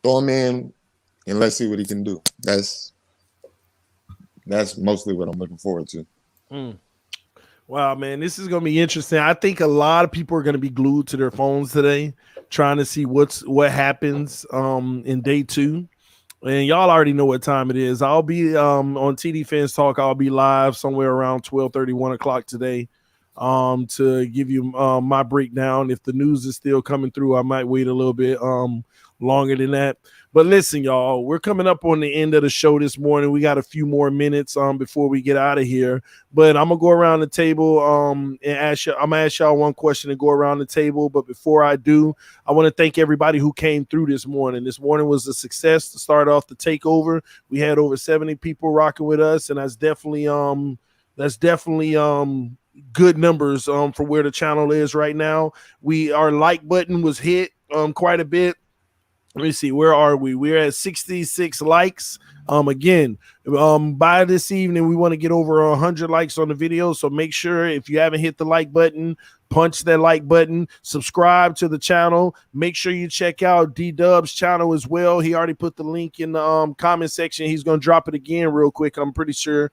Throw him in and let's see what he can do. That's mostly what I'm looking forward to. Wow, man, this is going to be interesting. I think a lot of people are going to be glued to their phones today, trying to see what happens in day 2. And y'all already know what time it is. I'll be on TD PHINS Talk. I'll be live somewhere around 12:30, 1 o'clock today. to give you my breakdown. If the news is still coming through, I might wait a little bit longer than that. But listen, y'all, we're coming up on the end of the show this morning. We got a few more minutes before we get out of here. But I'm gonna go around the table and ask you. I'm gonna ask y'all one question and go around the table. But before I do, I want to thank everybody who came through this morning. This morning was a success to start off the takeover. We had over 70 people rocking with us, and that's definitely good numbers for where the channel is right now. Our like button was hit quite a bit. Let me see, where are we? We're at 66 likes. Again, by this evening, we want to get over 100 likes on the video. So make sure if you haven't hit the like button, punch that like button, subscribe to the channel. Make sure you check out D-Dub's channel as well. He already put the link in the comment section. He's going to drop it again real quick, I'm pretty sure.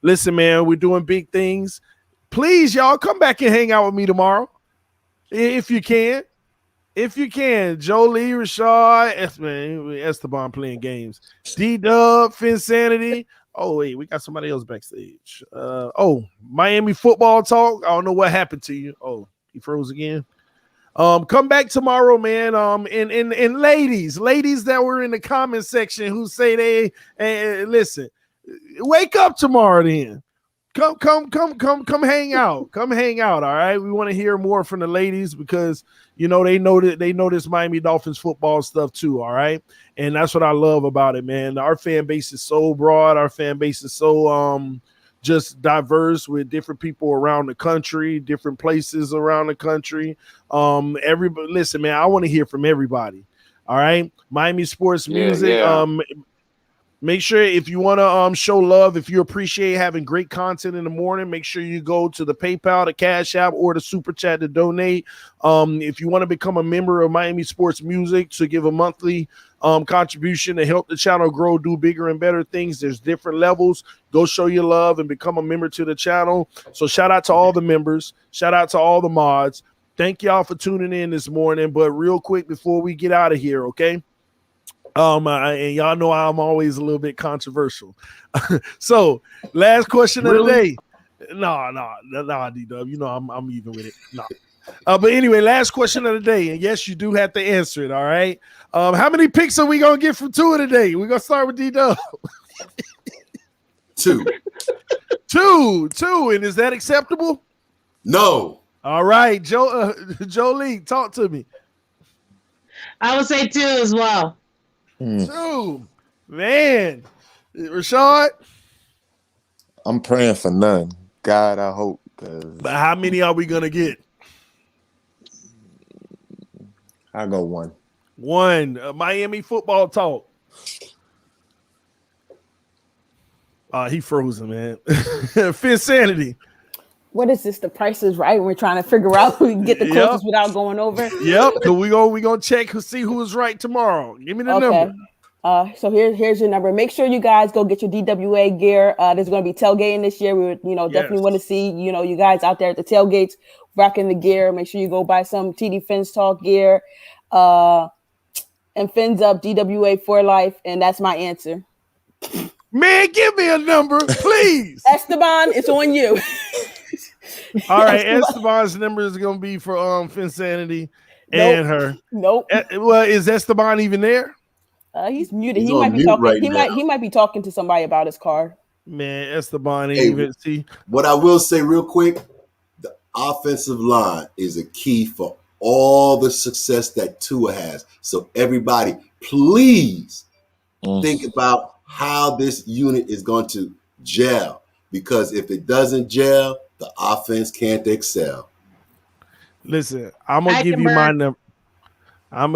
Listen, man, we're doing big things. Please, y'all, come back and hang out with me tomorrow if you can. If you can, Jolie, Rashad, Esteban playing games. D-Dub, Finsanity. Oh, wait, we got somebody else backstage. Miami Football Talk. I don't know what happened to you. Oh, he froze again. Come back tomorrow, man. And ladies that were in the comment section who say listen, wake up tomorrow then. Come hang out. Come hang out. All right. We want to hear more from the ladies because they know this Miami Dolphins football stuff too. All right. And that's what I love about it, man. Our fan base is so broad. Our fan base is so just diverse with different people around the country, different places around the country. Everybody, listen, man, I want to hear from everybody. All right. Miami sports music. Yeah. Make sure if you want to show love, if you appreciate having great content in the morning, make sure you go to the PayPal, the Cash App, or the Super Chat to donate. If you want to become a member of Miami Sports Music to give a monthly contribution to help the channel grow, do bigger and better things, there's different levels. Go show your love and become a member to the channel. So shout out to all the members. Shout out to all the mods. Thank y'all for tuning in this morning. But real quick before we get out of here, okay? And y'all know I'm always a little bit controversial. So, last question of the day. No, D-Dub. You know I'm even with it. No. But anyway, last question of the day. And yes, you do have to answer it, all right? How many picks are we going to get from Tua today? We're going to start with D-Dub. 2. 2. And is that acceptable? No. All right. Jolie, talk to me. I would say 2 as well. 2. Man. Rashad? I'm praying for none. God, I hope. But how many are we going to get? I'll go 1. 1. Miami Football Talk. He frozen, man. Finsanity. What is this? The Price is Right. We're trying to figure out who we can get the closest without going over. Yep. Cause we gonna check to see who is right tomorrow. Give me the number. So here's your number. Make sure you guys go get your DWA gear. There's going to be tailgating this year. We would, definitely want to see, you guys out there at the tailgates rocking the gear. Make sure you go buy some TDPHINSTALK gear. And fins up DWA for life. And that's my answer. Man, give me a number, please. Esteban, it's on you. All right, Esteban's number is going to be for Finsanity and her. Nope. Well, is Esteban even there? He's muted. He might be talking. He might be talking to somebody about his car. Man, Esteban ain't even see. What I will say real quick, the offensive line is a key for all the success that Tua has. So everybody, please think about how this unit is going to gel. Because if it doesn't gel, the offense can't excel. Listen, I'm gonna give you my number.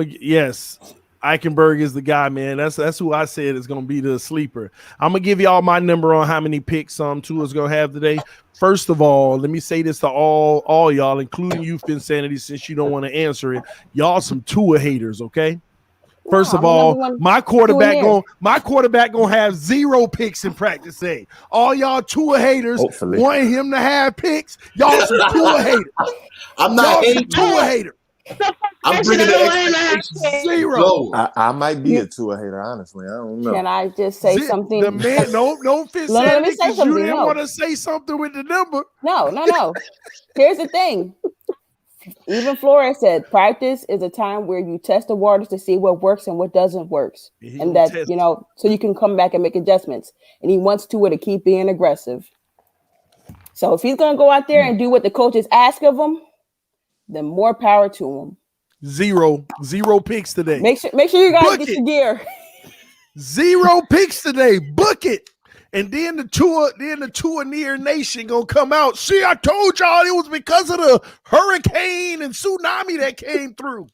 Yes. Eichenberg is the guy, man. That's who I said is going to be the sleeper. I'm going to give y'all my number on how many picks Tua's going to have today. First of all, let me say this to all y'all, including you, Finsanity, since you don't want to answer it. Y'all some Tua haters, okay? First of all, my quarterback gonna have 0 picks in practice today. All y'all Tua haters wanting him to have picks. Y'all some Tua haters. I'm not hating Tua hater. I'm bringing the expectations zero. I might be a Tua hater, honestly. I don't know. Can I just say something? The man, no, let me say something. You didn't want to say something with the number. No. Here's the thing. Even Flores said, practice is a time where you test the waters to see what works and what doesn't work, and that so you can come back and make adjustments. And he wants Tua to keep being aggressive. So if he's gonna go out there and do what the coaches ask of him, then more power to him. Zero picks today. Make sure you guys get your gear. 0 picks today. Book it. And then the Tua near nation gonna come out. See, I told y'all it was because of the hurricane and tsunami that came through.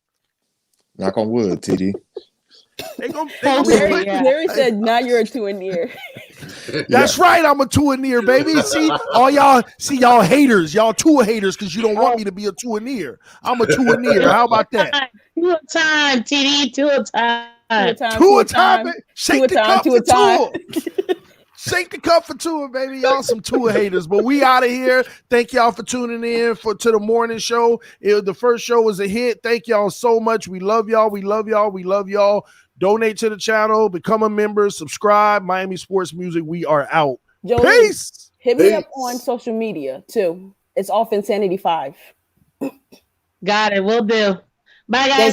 Knock on wood, TD. Larry said, "Now you're a Tua near." That's right. I'm a Tua near, baby. See, y'all haters, y'all Tua haters, because you don't want me to be a Tua near. I'm a Tua near. How about that? Tua time, TD. Tua time. Tua time. Shake the cup for Tua. Shake the cup for Tua, baby. Y'all some Tua haters, but we out of here. Thank y'all for tuning in to the morning show. The first show was a hit. Thank y'all so much. We love y'all. We love y'all. We love y'all. Donate to the channel. Become a member. Subscribe. Miami Sports Music. We are out. Jolie, peace. Hit me up on social media too. It's off Insanity 5. Got it. We'll do. Bye, guys.